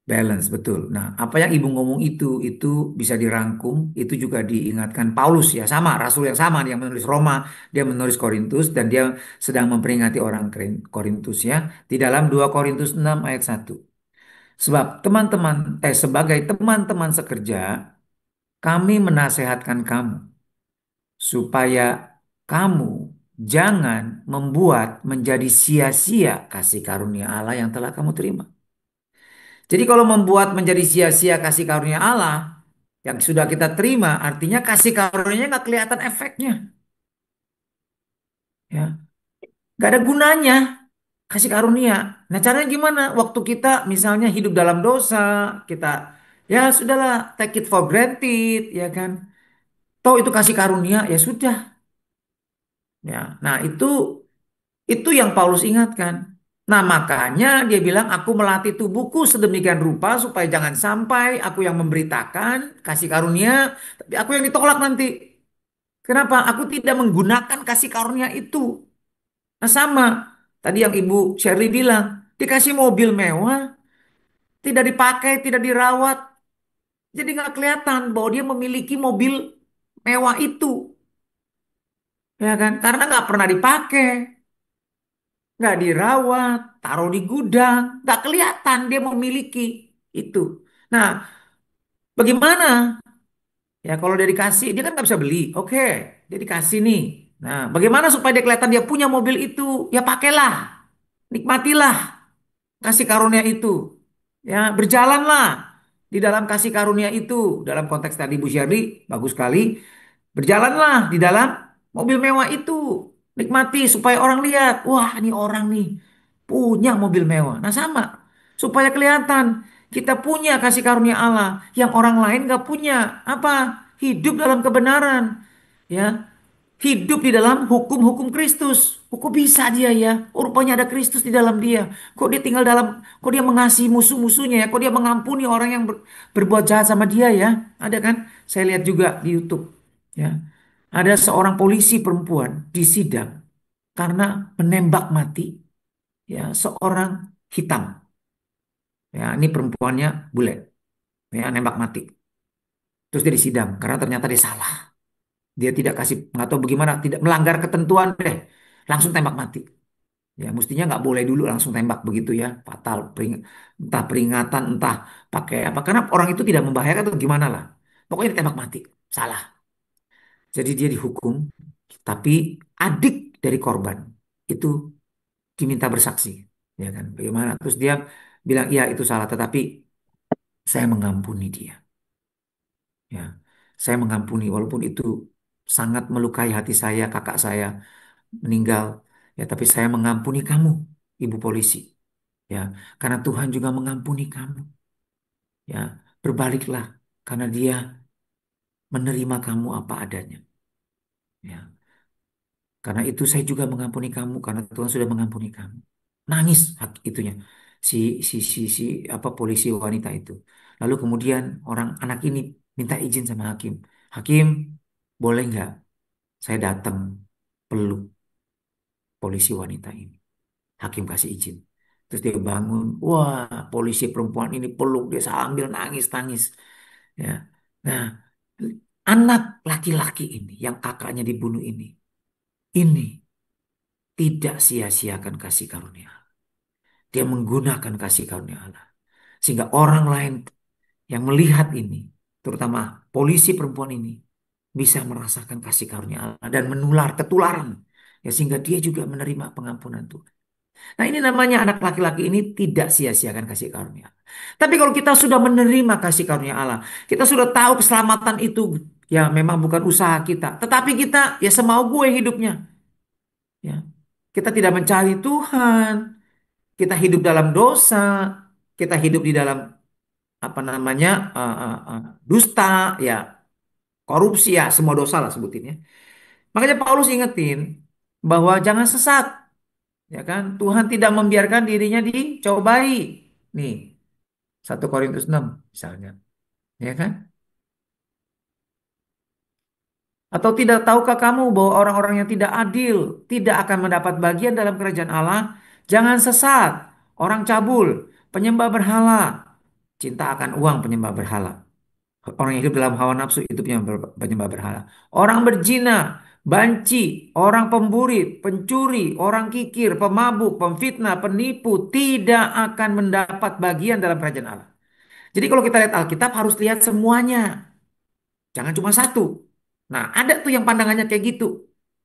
balance betul. Nah, apa yang Ibu ngomong itu bisa dirangkum. Itu juga diingatkan Paulus ya, sama Rasul yang sama dia menulis Roma, dia menulis Korintus dan dia sedang memperingati orang Korintus ya di dalam 2 Korintus 6 ayat 1. Sebab sebagai teman-teman sekerja, kami menasehatkan kamu supaya kamu jangan membuat menjadi sia-sia kasih karunia Allah yang telah kamu terima. Jadi kalau membuat menjadi sia-sia kasih karunia Allah yang sudah kita terima, artinya kasih karunia nggak kelihatan efeknya, ya, nggak ada gunanya kasih karunia. Nah, caranya gimana? Waktu kita misalnya hidup dalam dosa, kita ya sudahlah take it for granted, ya kan? Toh itu kasih karunia, ya sudah, ya. Nah, itu yang Paulus ingatkan. Nah, makanya dia bilang, aku melatih tubuhku sedemikian rupa supaya jangan sampai aku yang memberitakan kasih karunia, tapi aku yang ditolak nanti. Kenapa? Aku tidak menggunakan kasih karunia itu. Nah, sama. Tadi yang Ibu Shirley bilang, dikasih mobil mewah, tidak dipakai, tidak dirawat. Jadi nggak kelihatan bahwa dia memiliki mobil mewah itu. Ya kan? Karena nggak pernah dipakai. Nggak dirawat, taruh di gudang, nggak kelihatan dia memiliki itu. Nah, bagaimana? Ya kalau dia dikasih, dia kan nggak bisa beli. Oke, dia dikasih nih. Nah, bagaimana supaya dia kelihatan dia punya mobil itu? Ya pakailah, nikmatilah kasih karunia itu. Ya, berjalanlah di dalam kasih karunia itu. Dalam konteks tadi Bu Syarli, bagus sekali. Berjalanlah di dalam mobil mewah itu. Nikmati supaya orang lihat. Wah, ini orang nih punya mobil mewah. Nah, sama. Supaya kelihatan kita punya kasih karunia Allah yang orang lain gak punya. Apa? Hidup dalam kebenaran. Ya, hidup di dalam hukum-hukum Kristus. Kok bisa dia ya? Oh, rupanya ada Kristus di dalam dia. Kok dia mengasihi musuh-musuhnya ya? Kok dia mengampuni orang yang berbuat jahat sama dia ya? Ada kan? Saya lihat juga di YouTube. Ya, ada seorang polisi perempuan di sidang. karena menembak mati ya seorang hitam. Ya, ini perempuannya bule, ya nembak mati. Terus dia disidang karena ternyata dia salah. Dia tidak kasih, nggak tahu bagaimana, tidak melanggar ketentuan deh, langsung tembak mati. Ya, mestinya nggak boleh dulu langsung tembak begitu ya, fatal. Entah peringatan, entah pakai apa. Karena orang itu tidak membahayakan atau gimana lah. Pokoknya ditembak mati, salah. Jadi dia dihukum, tapi adik dari korban itu diminta bersaksi, ya kan? Bagaimana? Terus dia bilang, iya itu salah, tetapi saya mengampuni dia. Ya, saya mengampuni walaupun itu sangat melukai hati saya, kakak saya meninggal. Ya, tapi saya mengampuni kamu, ibu polisi. Ya, karena Tuhan juga mengampuni kamu. Ya, berbaliklah karena Dia menerima kamu apa adanya. Ya, karena itu saya juga mengampuni kamu karena Tuhan sudah mengampuni kamu. Nangis itunya si si apa polisi wanita itu. Lalu kemudian anak ini minta izin sama hakim. Hakim, boleh nggak saya datang peluk polisi wanita ini? Hakim kasih izin. Terus dia bangun, wah polisi perempuan ini peluk dia sambil nangis-nangis. Ya. Nah, anak laki-laki ini yang kakaknya dibunuh ini tidak sia-siakan kasih karunia. Dia menggunakan kasih karunia Allah. Sehingga orang lain yang melihat ini, terutama polisi perempuan ini, bisa merasakan kasih karunia Allah dan ketularan. Ya, sehingga dia juga menerima pengampunan Tuhan. Nah, ini namanya anak laki-laki ini tidak sia-siakan kasih karunia. Tapi kalau kita sudah menerima kasih karunia Allah, kita sudah tahu keselamatan itu ya memang bukan usaha kita, tetapi kita ya semau gue hidupnya. Ya. Kita tidak mencari Tuhan, kita hidup dalam dosa, kita hidup di dalam apa namanya dusta, ya korupsi ya semua dosa lah sebutinnya. Makanya Paulus ingetin bahwa jangan sesat. Ya kan? Tuhan tidak membiarkan dirinya dicobai. Nih, 1 Korintus 6 misalnya. Ya kan? Atau tidak tahukah kamu bahwa orang-orang yang tidak adil tidak akan mendapat bagian dalam kerajaan Allah? Jangan sesat. Orang cabul, penyembah berhala, cinta akan uang penyembah berhala. Orang yang hidup dalam hawa nafsu itu penyembah berhala. Orang berzina, banci, orang pemburi, pencuri, orang kikir, pemabuk, pemfitnah, penipu tidak akan mendapat bagian dalam kerajaan Allah. Jadi kalau kita lihat Alkitab harus lihat semuanya. Jangan cuma satu. Nah, ada tuh yang pandangannya kayak gitu.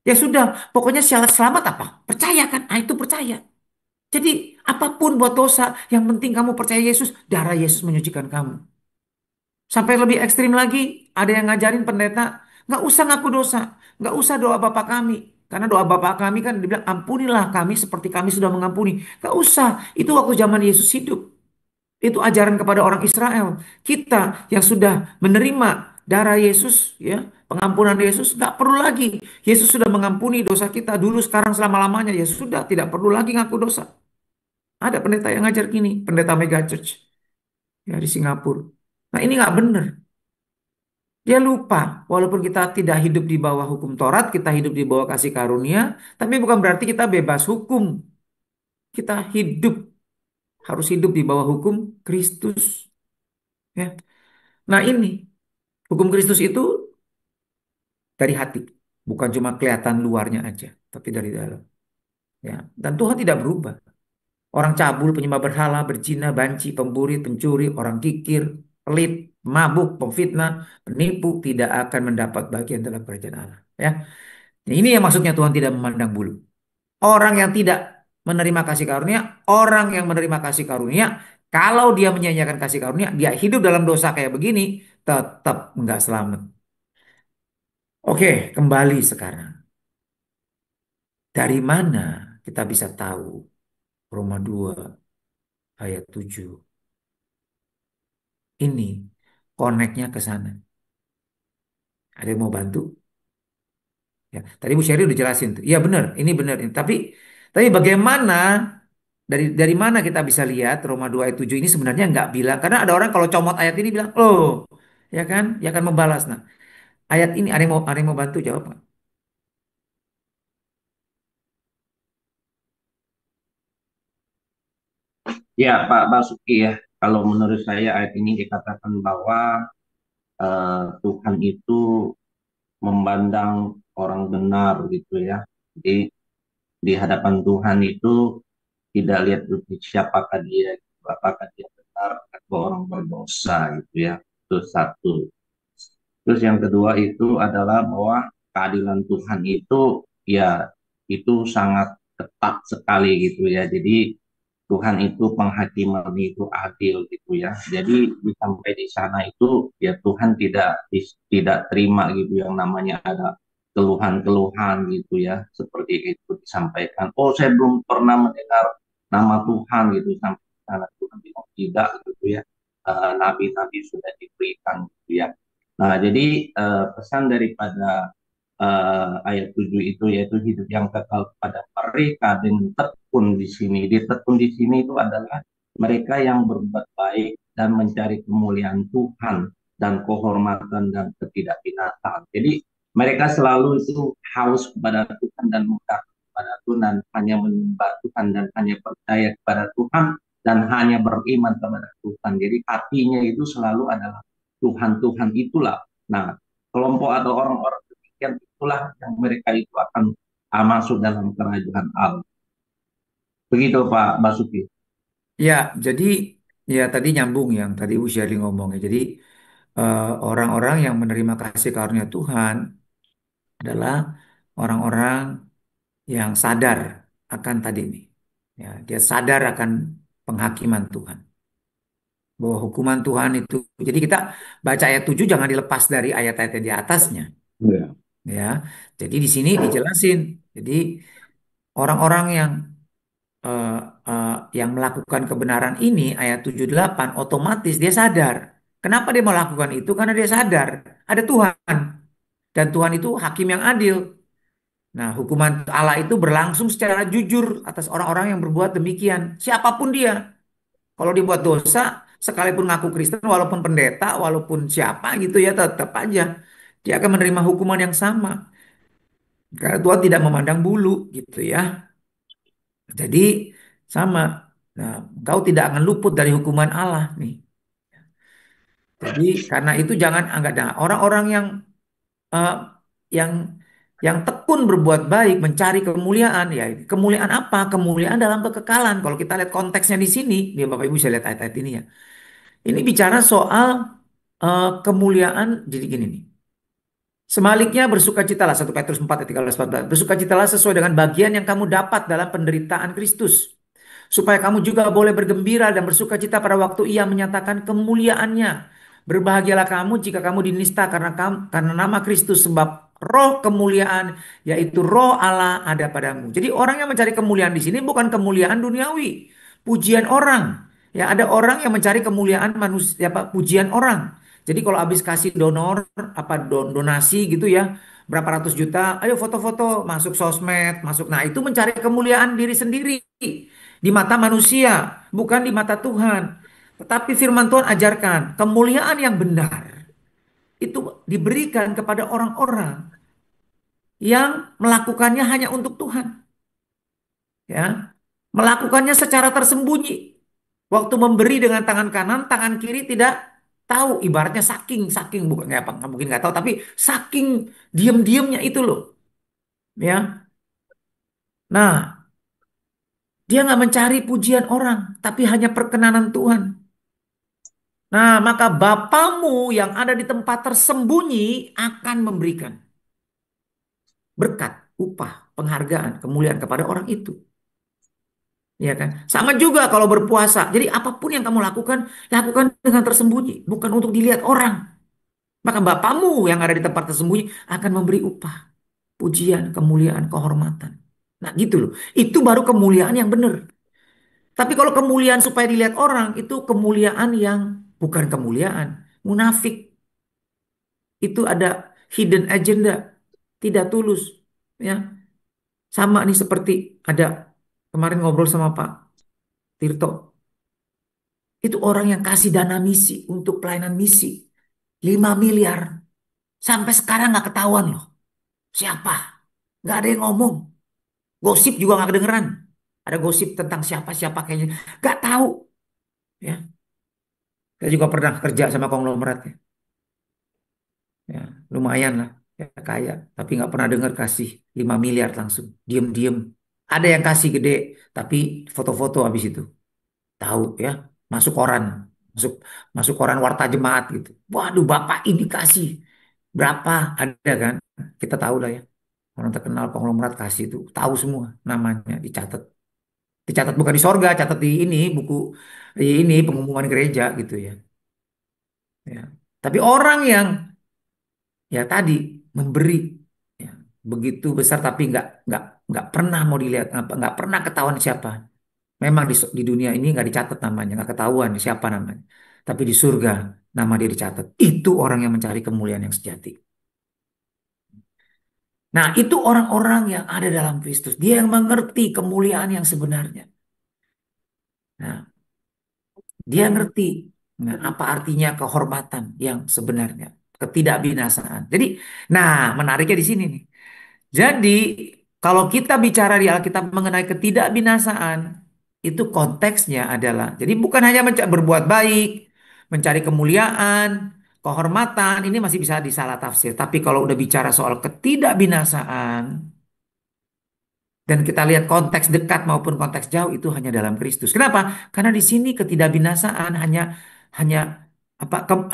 Ya sudah, pokoknya syarat selamat apa? Percaya kan? Ah, itu percaya. Jadi apapun buat dosa, yang penting kamu percaya Yesus, darah Yesus menyucikan kamu. Sampai lebih ekstrim lagi, ada yang ngajarin pendeta, nggak usah ngaku dosa, nggak usah doa Bapa kami. Karena doa Bapa kami kan dibilang, ampunilah kami seperti kami sudah mengampuni. Nggak usah, itu waktu zaman Yesus hidup. Itu ajaran kepada orang Israel. Kita yang sudah menerima darah Yesus, ya pengampunan Yesus, nggak perlu lagi. Yesus sudah mengampuni dosa kita dulu, sekarang, selama-lamanya. Ya sudah, tidak perlu lagi ngaku dosa. Ada pendeta yang ngajar gini, pendeta Mega Church ya di Singapura. Nah ini nggak benar. Dia lupa, walaupun kita tidak hidup di bawah hukum Taurat, kita hidup di bawah kasih karunia, tapi bukan berarti kita bebas hukum. Kita harus hidup di bawah hukum Kristus. Ya. Nah ini, hukum Kristus itu dari hati, bukan cuma kelihatan luarnya aja, tapi dari dalam. Ya. Dan Tuhan tidak berubah. Orang cabul, penyembah berhala, berzina, banci, pemburi, pencuri, orang kikir, pelit, mabuk, pemfitnah, penipu tidak akan mendapat bagian dalam kerajaan Allah. Ya. Nah, ini yang maksudnya Tuhan tidak memandang bulu. Orang yang tidak menerima kasih karunia, orang yang menerima kasih karunia, kalau dia menyanyiakan kasih karunia, dia hidup dalam dosa kayak begini, tetap enggak selamat. Oke, kembali sekarang. Dari mana kita bisa tahu Roma 2 ayat 7? Ini koneknya ke sana. Ada yang mau bantu? Ya, tadi Bu Sherry udah jelasin tuh. Iya benar, ini benar. Tapi bagaimana dari mana kita bisa lihat Roma 2 ayat 7 ini sebenarnya nggak bilang. Karena ada orang kalau comot ayat ini bilang, oh, ya kan, ya akan membalas. Nah, ayat ini ada yang mau bantu jawab nggak? Ya, Pak Basuki ya. Kalau menurut saya ayat ini dikatakan bahwa Tuhan itu memandang orang benar gitu ya. Jadi di hadapan Tuhan itu tidak lihat siapakah dia, gitu, apakah dia benar atau orang berdosa gitu ya. Itu satu. Terus yang kedua itu adalah bahwa keadilan Tuhan itu ya itu sangat ketat sekali gitu ya. Jadi Tuhan itu penghakiman itu adil gitu ya. Jadi sampai di sana itu ya Tuhan tidak terima gitu yang namanya ada keluhan-keluhan gitu ya. Seperti itu disampaikan. Oh, saya belum pernah mendengar nama Tuhan gitu sampai di sana Tuhan bilang tidak gitu ya. Nabi-nabi sudah diberikan gitu ya. Nah, jadi pesan daripada ayat 7 itu yaitu hidup yang kekal kepada mereka dengan tekun di sini. Di tekun di sini itu adalah mereka yang berbuat baik dan mencari kemuliaan Tuhan dan kehormatan dan ketidakbinasaan. Jadi mereka selalu itu haus kepada Tuhan dan mudah kepada Tuhan dan hanya menyembah Tuhan dan hanya percaya kepada Tuhan dan hanya beriman kepada Tuhan. Jadi hatinya itu selalu adalah Tuhan-Tuhan itulah. Nah, kelompok atau orang-orang demikian itulah yang mereka itu akan masuk dalam kerajaan Allah. Begitu Pak Basuki. Ya, jadi ya tadi nyambung yang tadi Bu Sherly ngomong ya. Jadi orang-orang yang menerima kasih karunia Tuhan adalah orang-orang yang sadar akan tadi ini. Ya, dia sadar akan penghakiman Tuhan. Bahwa hukuman Tuhan itu. Jadi kita baca ayat 7 jangan dilepas dari ayat-ayat di atasnya. Ya. Ya, jadi di sini dijelasin. Jadi orang-orang eh, yang melakukan kebenaran ini ayat 78 otomatis dia sadar. Kenapa dia melakukan itu? Karena dia sadar ada Tuhan dan Tuhan itu hakim yang adil. Nah, hukuman Allah itu berlangsung secara jujur atas orang-orang yang berbuat demikian, siapapun dia. Kalau dia buat dosa, sekalipun ngaku Kristen, walaupun pendeta, walaupun siapa gitu ya, tetap aja dia akan menerima hukuman yang sama. Karena Tuhan tidak memandang bulu gitu ya. Jadi sama. Nah, engkau tidak akan luput dari hukuman Allah nih. Jadi karena itu jangan anggap nah, orang-orang eh, yang yang tekun berbuat baik, mencari kemuliaan, ya kemuliaan apa? Kemuliaan dalam kekekalan. Kalau kita lihat konteksnya di sini, ya Bapak Ibu bisa lihat ayat-ayat ini ya. Ini bicara soal kemuliaan. Jadi gini nih. Sebaliknya bersukacitalah 1 Petrus 4 ayat 13-14. Bersukacitalah sesuai dengan bagian yang kamu dapat dalam penderitaan Kristus, supaya kamu juga boleh bergembira dan bersukacita pada waktu Ia menyatakan kemuliaannya. Berbahagialah kamu jika kamu dinista karena nama Kristus, sebab roh kemuliaan yaitu roh Allah ada padamu. Jadi orang yang mencari kemuliaan di sini bukan kemuliaan duniawi, pujian orang. Ya, ada orang yang mencari kemuliaan manusia, apa, pujian orang. Jadi kalau habis kasih donor apa donasi gitu ya, berapa ratus juta, ayo foto-foto masuk sosmed, masuk. Nah, itu mencari kemuliaan diri sendiri di mata manusia, bukan di mata Tuhan. Tetapi firman Tuhan ajarkan, kemuliaan yang benar itu diberikan kepada orang-orang yang melakukannya hanya untuk Tuhan, ya. Melakukannya secara tersembunyi. Waktu memberi dengan tangan kanan, tangan kiri tidak tahu. Ibaratnya saking bukan nggak apa nggak mungkin nggak tahu, tapi saking diam-diamnya itu loh, ya. Nah, dia nggak mencari pujian orang, tapi hanya perkenanan Tuhan. Nah, maka Bapamu yang ada di tempat tersembunyi akan memberikan berkat, upah, penghargaan, kemuliaan kepada orang itu. Ya kan? Sama juga kalau berpuasa. Jadi apapun yang kamu lakukan, lakukan dengan tersembunyi, bukan untuk dilihat orang. Maka Bapamu yang ada di tempat tersembunyi akan memberi upah, pujian, kemuliaan, kehormatan. Nah, gitu loh. Itu baru kemuliaan yang benar. Tapi kalau kemuliaan supaya dilihat orang, itu kemuliaan yang bukan kemuliaan, munafik. Itu ada hidden agenda, tidak tulus. Ya, sama nih seperti ada kemarin ngobrol sama Pak Tirto. Itu orang yang kasih dana misi untuk pelayanan misi 5 miliar. Sampai sekarang nggak ketahuan loh. Siapa? Nggak ada yang ngomong. Gosip juga nggak kedengeran. Ada gosip tentang siapa-siapa kayaknya. Nggak tahu. Ya, saya juga pernah kerja sama konglomerat ya. Ya, lumayan lah, ya, kaya. Tapi nggak pernah dengar kasih 5 miliar langsung. Diem-diem. Ada yang kasih gede, tapi foto-foto habis itu. Tahu ya, masuk koran. Masuk masuk koran Warta Jemaat gitu. Waduh, Bapak ini kasih berapa? Ada kan? Kita tahu lah ya. Orang terkenal konglomerat kasih itu. Tahu semua namanya, dicatat. Dicatat bukan di sorga, catat di ini, buku di ini, pengumuman gereja gitu ya. Ya. Tapi orang yang ya tadi memberi ya, begitu besar tapi nggak pernah mau dilihat apa nggak pernah ketahuan siapa. Memang di dunia ini nggak dicatat namanya, nggak ketahuan siapa namanya. Tapi di surga nama dia dicatat. Itu orang yang mencari kemuliaan yang sejati. Nah, itu orang-orang yang ada dalam Kristus. Dia yang mengerti kemuliaan yang sebenarnya. Nah, dia ngerti nah, apa artinya kehormatan yang sebenarnya, ketidakbinasaan. Jadi, nah menariknya di sini nih. Jadi, kalau kita bicara di Alkitab mengenai ketidakbinasaan, itu konteksnya adalah, jadi bukan hanya berbuat baik, mencari kemuliaan, kehormatan, ini masih bisa disalah tafsir. Tapi kalau udah bicara soal ketidakbinasaan, dan kita lihat konteks dekat maupun konteks jauh itu hanya dalam Kristus. Kenapa? Karena di sini ketidakbinasaan hanya hanya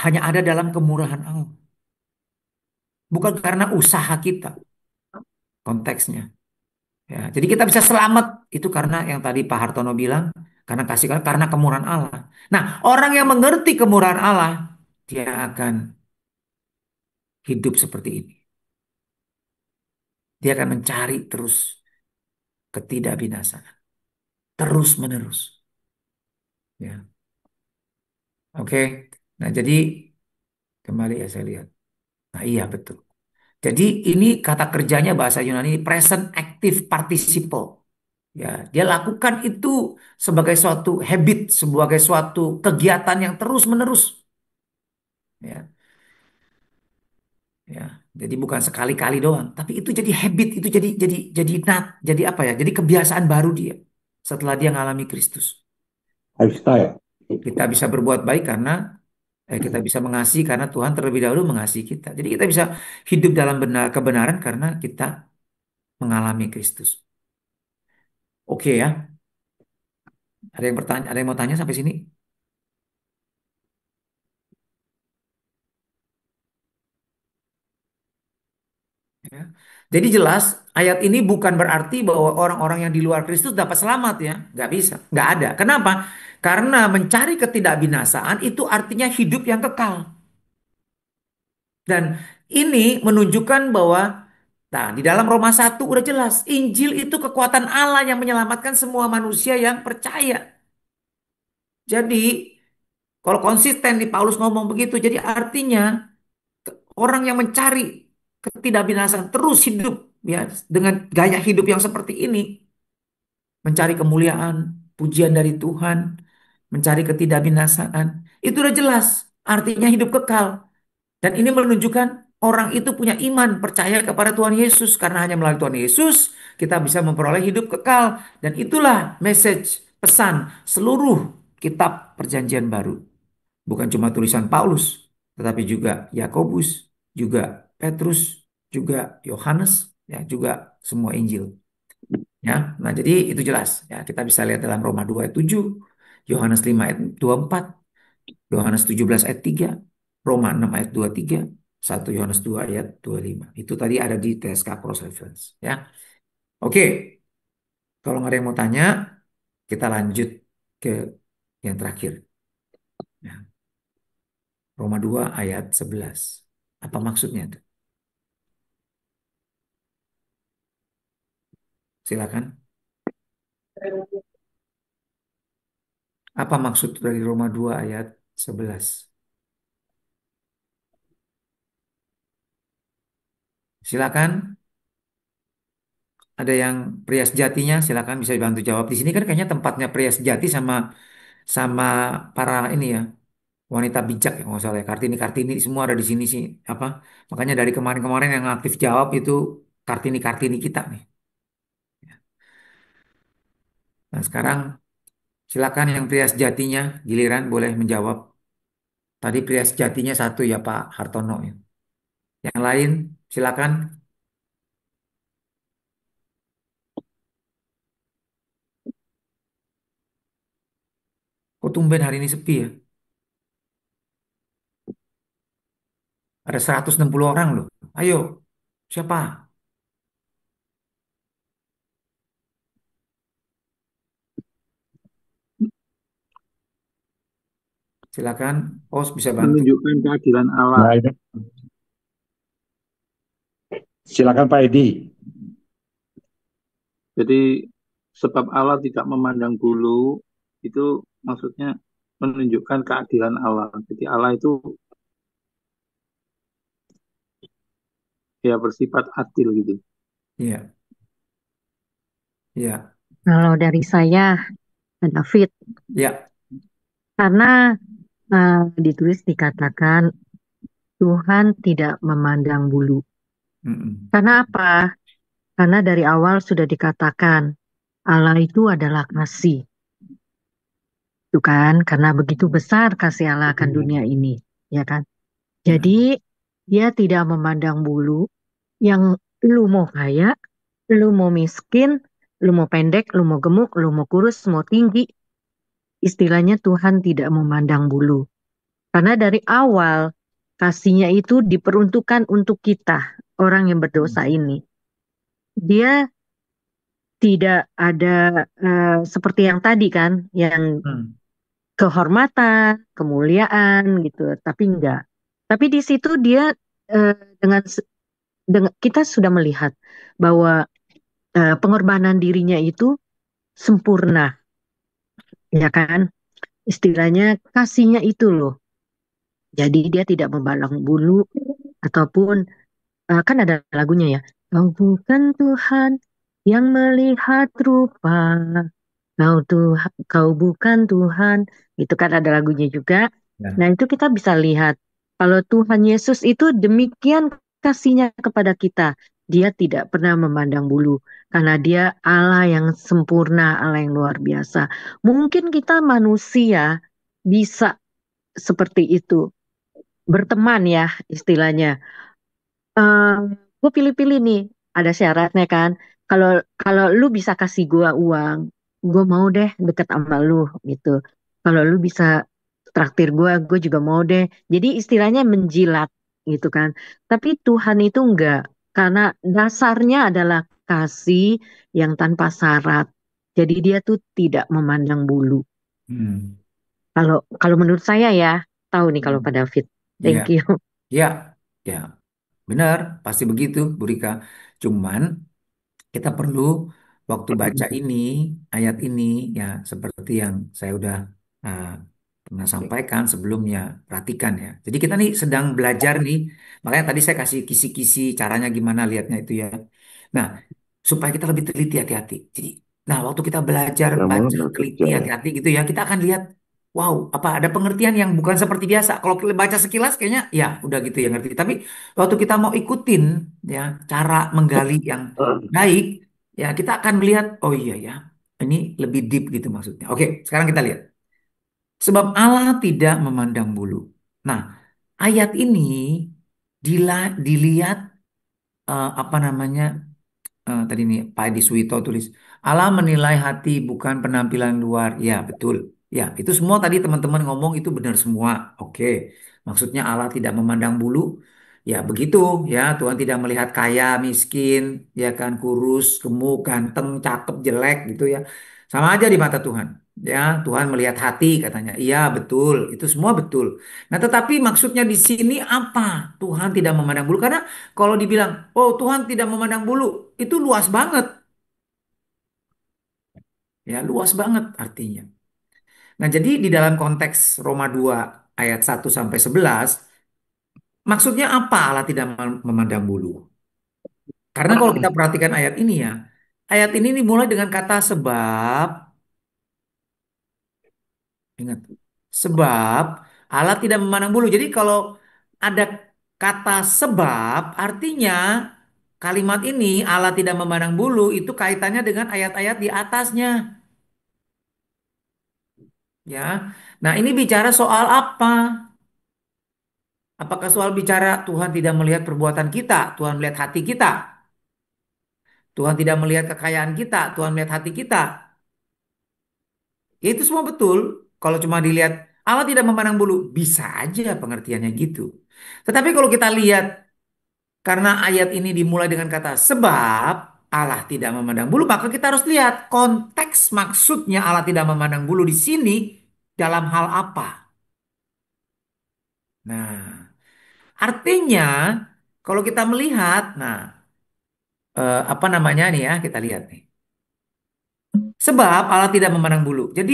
hanya ada dalam kemurahan Allah, bukan karena usaha kita konteksnya. Ya, jadi kita bisa selamat itu karena yang tadi Pak Hartono bilang, karena kasih karena kemurahan Allah. Nah, orang yang mengerti kemurahan Allah, dia akan hidup seperti ini. Dia akan mencari terus ketidakbinasaan, terus menerus. Ya, oke. Nah, jadi kembali ya saya lihat. Nah, iya betul. Jadi ini kata kerjanya bahasa Yunani present active participle. Ya, dia lakukan itu sebagai suatu habit, sebagai suatu kegiatan yang terus-menerus. Ya, ya. Jadi bukan sekali-kali doang, tapi itu jadi habit, itu jadi apa ya? Jadi kebiasaan baru dia setelah dia mengalami Kristus. Lifestyle. Kita bisa berbuat baik karena kita bisa mengasihi karena Tuhan terlebih dahulu mengasihi kita. Jadi kita bisa hidup dalam kebenaran karena kita mengalami Kristus. Oke ya. Ada yang bertanya, ada yang mau tanya sampai sini? Ya. Jadi jelas ayat ini bukan berarti bahwa orang-orang yang di luar Kristus dapat selamat ya. Nggak bisa, nggak ada. Kenapa? Karena mencari ketidakbinasaan itu artinya hidup yang kekal. Dan ini menunjukkan bahwa nah, di dalam Roma 1 udah jelas, Injil itu kekuatan Allah yang menyelamatkan semua manusia yang percaya. Jadi kalau konsisten nih Paulus ngomong begitu, jadi artinya orang yang mencari ketidakbinasaan terus hidup ya dengan gaya hidup yang seperti ini, mencari kemuliaan, pujian dari Tuhan, mencari ketidakbinasaan, itu udah jelas artinya hidup kekal. Dan ini menunjukkan orang itu punya iman, percaya kepada Tuhan Yesus karena hanya melalui Tuhan Yesus kita bisa memperoleh hidup kekal dan itulah message pesan seluruh kitab Perjanjian Baru. Bukan cuma tulisan Paulus, tetapi juga Yakobus, juga Petrus, juga Yohanes, ya juga semua Injil. Ya, nah jadi itu jelas. Ya, kita bisa lihat dalam Roma 2 ayat 7, Yohanes 5 ayat 24, Yohanes 17 ayat 3, Roma 6 ayat 23, 1 Yohanes 2 ayat 25. Itu tadi ada di TSK Cross Reference. Ya, oke. Kalau nggak ada yang mau tanya, kita lanjut ke yang terakhir. Ya. Roma 2 ayat 11. Apa maksudnya itu? Silakan. Apa maksud dari Roma 2 ayat 11? Silakan. Ada yang pria sejatinya, silakan bisa dibantu jawab. Di sini kan kayaknya tempatnya pria sejati sama sama para ini ya, wanita bijak ya nggak salah ya. Kartini-Kartini semua ada di sini sih. Apa? Makanya dari kemarin-kemarin yang aktif jawab itu Kartini-Kartini kita nih. Nah, sekarang Silakan yang pria sejatinya, giliran boleh menjawab. Tadi pria sejatinya satu ya Pak Hartono ya. Yang lain silakan. Kok tumben hari ini sepi ya? Ada 160 orang loh. Ayo, siapa? Silakan, host bisa bantu. Menunjukkan keadilan Allah. Nah, ini. Silakan Pak Edi. Jadi sebab Allah tidak memandang bulu itu maksudnya menunjukkan keadilan Allah. Jadi Allah itu ya bersifat adil gitu. Iya, iya, Kalau dari saya, David, iya. karena ditulis dikatakan Tuhan tidak memandang bulu. Mm-mm. Karena apa? Karena dari awal sudah dikatakan Allah itu adalah kasih. Itu kan, karena begitu besar kasih Allah akan dunia ini, ya kan? Jadi dia tidak memandang bulu yang lu mau kaya, lu mau miskin, lu mau pendek, lu mau gemuk, lu mau kurus, mau tinggi. Istilahnya Tuhan tidak memandang bulu. Karena dari awal kasihnya itu diperuntukkan untuk kita, orang yang berdosa ini. Dia tidak ada seperti yang tadi kan, yang Hmm. kehormatan, kemuliaan gitu, tapi enggak. Tapi di situ dia dengan kita sudah melihat bahwa pengorbanan dirinya itu sempurna, ya kan? Istilahnya kasihnya itu loh. Jadi dia tidak membalang bulu ataupun kan ada lagunya ya. Kau bukan Tuhan yang melihat rupa, kau bukan Tuhan. Itu kan ada lagunya juga. Ya. Nah itu kita bisa lihat kalau Tuhan Yesus itu demikian kasihnya kepada kita. Dia tidak pernah memandang bulu karena dia Allah yang sempurna, Allah yang luar biasa. Mungkin kita manusia bisa seperti itu, berteman ya istilahnya. Gue pilih-pilih nih, ada syaratnya kan. Kalau kalau lu bisa kasih gue uang, gue mau deh deket sama lu gitu. Kalau lu bisa traktir gue juga mau deh. Jadi istilahnya menjilat gitu kan. Tapi Tuhan itu enggak, karena dasarnya adalah kasih yang tanpa syarat. Jadi dia tuh tidak memandang bulu. Hmm. Kalau kalau menurut saya ya, tahu nih kalau Pak David. Iya, Thank you. iya, ya, benar, pasti begitu, Bu Rika. Cuman kita perlu waktu baca ini, ayat ini, ya seperti yang saya udah uh, pernah sampaikan sebelumnya, perhatikan ya. Jadi kita nih sedang belajar nih, makanya tadi saya kasih kisi-kisi caranya gimana lihatnya itu ya. Nah, supaya kita lebih teliti hati-hati. Jadi, nah waktu kita belajar Kamu baca nggak teliti kerja ya? hati-hati gitu ya, kita akan lihat, wow, apa ada pengertian yang bukan seperti biasa. Kalau kita baca sekilas kayaknya ya udah gitu ya ngerti. Tapi waktu kita mau ikutin ya cara menggali yang baik, ya kita akan melihat, oh iya ya, ini lebih deep gitu maksudnya. Oke, sekarang kita lihat. Sebab Allah tidak memandang bulu. Nah, ayat ini dilihat apa namanya tadi nih Pak Edi Suwito tulis Allah menilai hati bukan penampilan luar. Ya, betul. Ya, itu semua tadi teman-teman ngomong itu benar semua. Oke. Maksudnya Allah tidak memandang bulu. Ya, begitu ya. Tuhan tidak melihat kaya, miskin, ya kan, kurus, gemuk, ganteng, cakep, jelek gitu ya. Sama aja di mata Tuhan. Ya, Tuhan melihat hati katanya. Iya, betul. Itu semua betul. Nah, tetapi maksudnya di sini apa? Tuhan tidak memandang bulu karena kalau dibilang, oh Tuhan tidak memandang bulu, itu luas banget. Ya, luas banget artinya. Nah, jadi di dalam konteks Roma 2 ayat 1 sampai 11, maksudnya apa Allah tidak memandang bulu? Karena kalau kita perhatikan ayat ini dimulai dengan kata sebab, ingat, sebab Allah tidak memandang bulu. Jadi kalau ada kata sebab, artinya kalimat ini Allah tidak memandang bulu itu kaitannya dengan ayat-ayat di atasnya. Ya. Nah, ini bicara soal apa? Apakah soal bicara Tuhan tidak melihat perbuatan kita, Tuhan melihat hati kita, Tuhan tidak melihat kekayaan kita, Tuhan melihat hati kita. Ya itu semua betul. Kalau cuma dilihat Allah tidak memandang bulu, bisa aja pengertiannya gitu. Tetapi kalau kita lihat karena ayat ini dimulai dengan kata sebab Allah tidak memandang bulu, maka kita harus lihat konteks maksudnya Allah tidak memandang bulu di sini dalam hal apa. Nah, artinya kalau kita melihat, nah apa namanya nih ya, kita lihat nih. Sebab Allah tidak memandang bulu. Jadi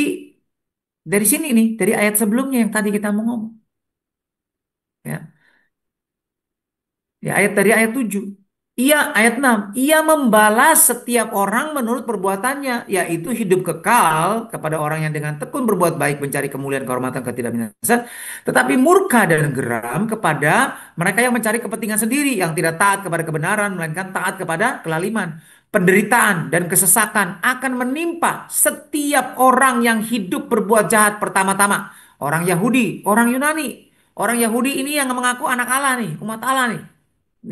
dari sini nih, dari ayat sebelumnya yang tadi kita mau ngomong. Ya, ya dari ayat 7. Ia ayat 6. Ia membalas setiap orang menurut perbuatannya, yaitu hidup kekal kepada orang yang dengan tekun berbuat baik mencari kemuliaan kehormatan ketidakbinasan, tetapi murka dan geram kepada mereka yang mencari kepentingan sendiri, yang tidak taat kepada kebenaran melainkan taat kepada kelaliman. Penderitaan dan kesesakan akan menimpa setiap orang yang hidup berbuat jahat pertama-tama. Orang Yahudi, orang Yunani. Orang Yahudi ini yang mengaku anak Allah nih, umat Allah nih.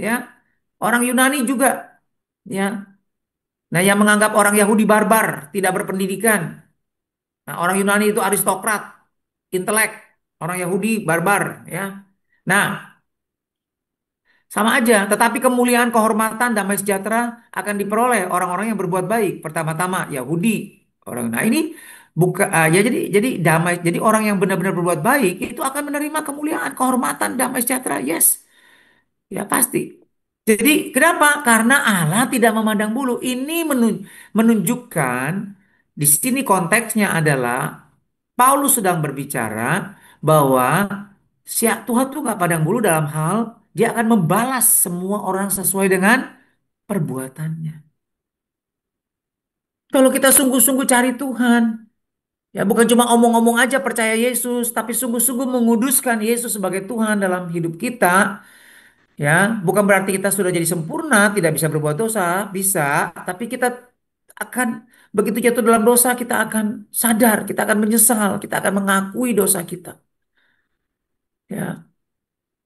Ya, orang Yunani juga. Ya, nah yang menganggap orang Yahudi barbar, tidak berpendidikan. Nah, orang Yunani itu aristokrat, intelek. Orang Yahudi barbar. Ya, nah sama aja, tetapi kemuliaan, kehormatan, damai sejahtera akan diperoleh orang-orang yang berbuat baik. Pertama-tama Yahudi, orang. Nah ini buka ya jadi damai. Jadi orang yang benar-benar berbuat baik itu akan menerima kemuliaan, kehormatan, damai sejahtera. Yes, ya pasti. Jadi kenapa? Karena Allah tidak memandang bulu. Ini menunjukkan di sini konteksnya adalah Paulus sedang berbicara bahwa Tuhan tuh nggak pandang bulu dalam hal dia akan membalas semua orang sesuai dengan perbuatannya. Kalau kita sungguh-sungguh cari Tuhan, ya bukan cuma omong-omong aja percaya Yesus, tapi sungguh-sungguh menguduskan Yesus sebagai Tuhan dalam hidup kita, ya bukan berarti kita sudah jadi sempurna, tidak bisa berbuat dosa, bisa, tapi kita akan begitu jatuh dalam dosa, kita akan sadar, kita akan menyesal, kita akan mengakui dosa kita, ya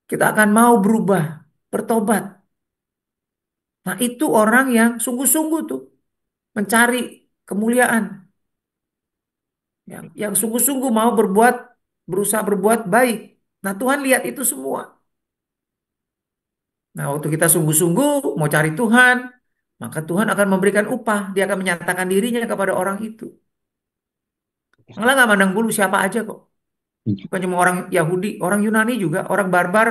kita akan mau berubah, bertobat. Nah, itu orang yang sungguh-sungguh tuh mencari kemuliaan, yang sungguh-sungguh mau berusaha berbuat baik. Nah, Tuhan lihat itu semua. Nah, waktu kita sungguh-sungguh mau cari Tuhan, maka Tuhan akan memberikan upah. Dia akan menyatakan dirinya kepada orang itu. Allah nggak mandang bulu siapa aja kok. Bukan cuma orang Yahudi, orang Yunani juga, orang barbar,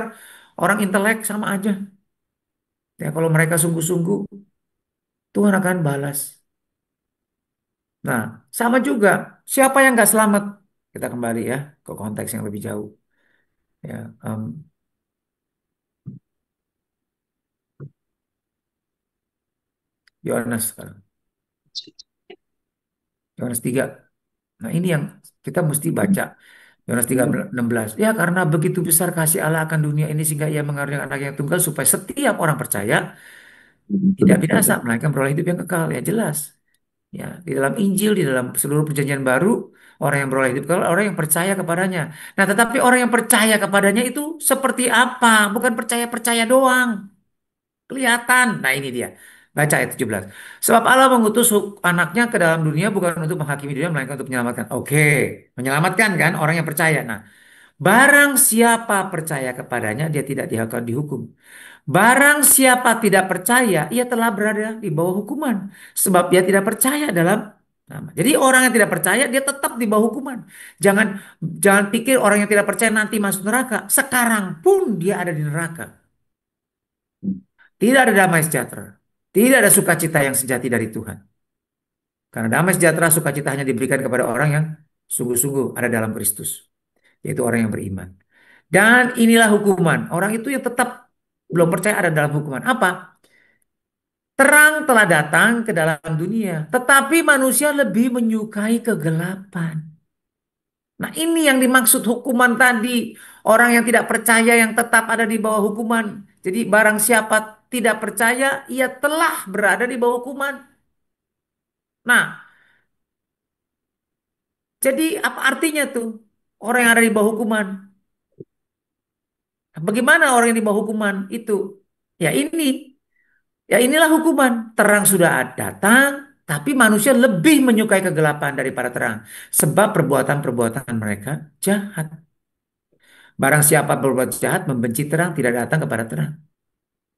orang intelek sama aja. Ya, kalau mereka sungguh-sungguh, Tuhan akan balas. Nah, sama juga. Siapa yang nggak selamat? Kita kembali ya ke konteks yang lebih jauh. Ya, Yohanes sekarang. Yohanes 3. Nah, ini yang kita mesti baca. Yohanes 3:16. Ya, karena begitu besar kasih Allah akan dunia ini sehingga ia mengaruniakan anak yang tunggal supaya setiap orang percaya tidak binasa melainkan beroleh hidup yang kekal. Ya jelas. Ya, di dalam Injil, di dalam seluruh perjanjian baru, orang yang beroleh hidup kekal, orang yang percaya kepadanya. Nah, tetapi orang yang percaya kepadanya itu seperti apa? Bukan percaya-percaya doang. Kelihatan. Nah, ini dia. Baca ayat 17. Sebab Allah mengutus anaknya ke dalam dunia bukan untuk menghakimi dunia, melainkan untuk menyelamatkan. Oke. Menyelamatkan kan orang yang percaya. Nah, barang siapa percaya kepadanya, dia tidak akan dihukum. Barang siapa tidak percaya, ia telah berada di bawah hukuman. Sebab dia tidak percaya dalam nama. Jadi orang yang tidak percaya, dia tetap di bawah hukuman. Jangan jangan pikir orang yang tidak percaya nanti masuk neraka. Sekarang pun dia ada di neraka. Tidak ada damai sejahtera. Tidak ada sukacita yang sejati dari Tuhan. Karena damai sejahtera sukacita hanya diberikan kepada orang yang sungguh-sungguh ada dalam Kristus. Yaitu orang yang beriman. Dan inilah hukuman. Orang itu yang tetap belum percaya ada dalam hukuman. Apa? Terang telah datang ke dalam dunia. Tetapi manusia lebih menyukai kegelapan. Nah ini yang dimaksud hukuman tadi. Orang yang tidak percaya yang tetap ada di bawah hukuman. Jadi barang siapa tidak percaya, ia telah berada di bawah hukuman. Nah, Jadi apa artinya tuh orang yang ada di bawah hukuman? Bagaimana orang yang di bawah hukuman itu? Ya ini, ya inilah hukuman. Terang sudah datang, tapi manusia lebih menyukai kegelapan daripada terang. Sebab perbuatan-perbuatan mereka jahat. Barang siapa berbuat jahat membenci terang, tidak datang kepada terang.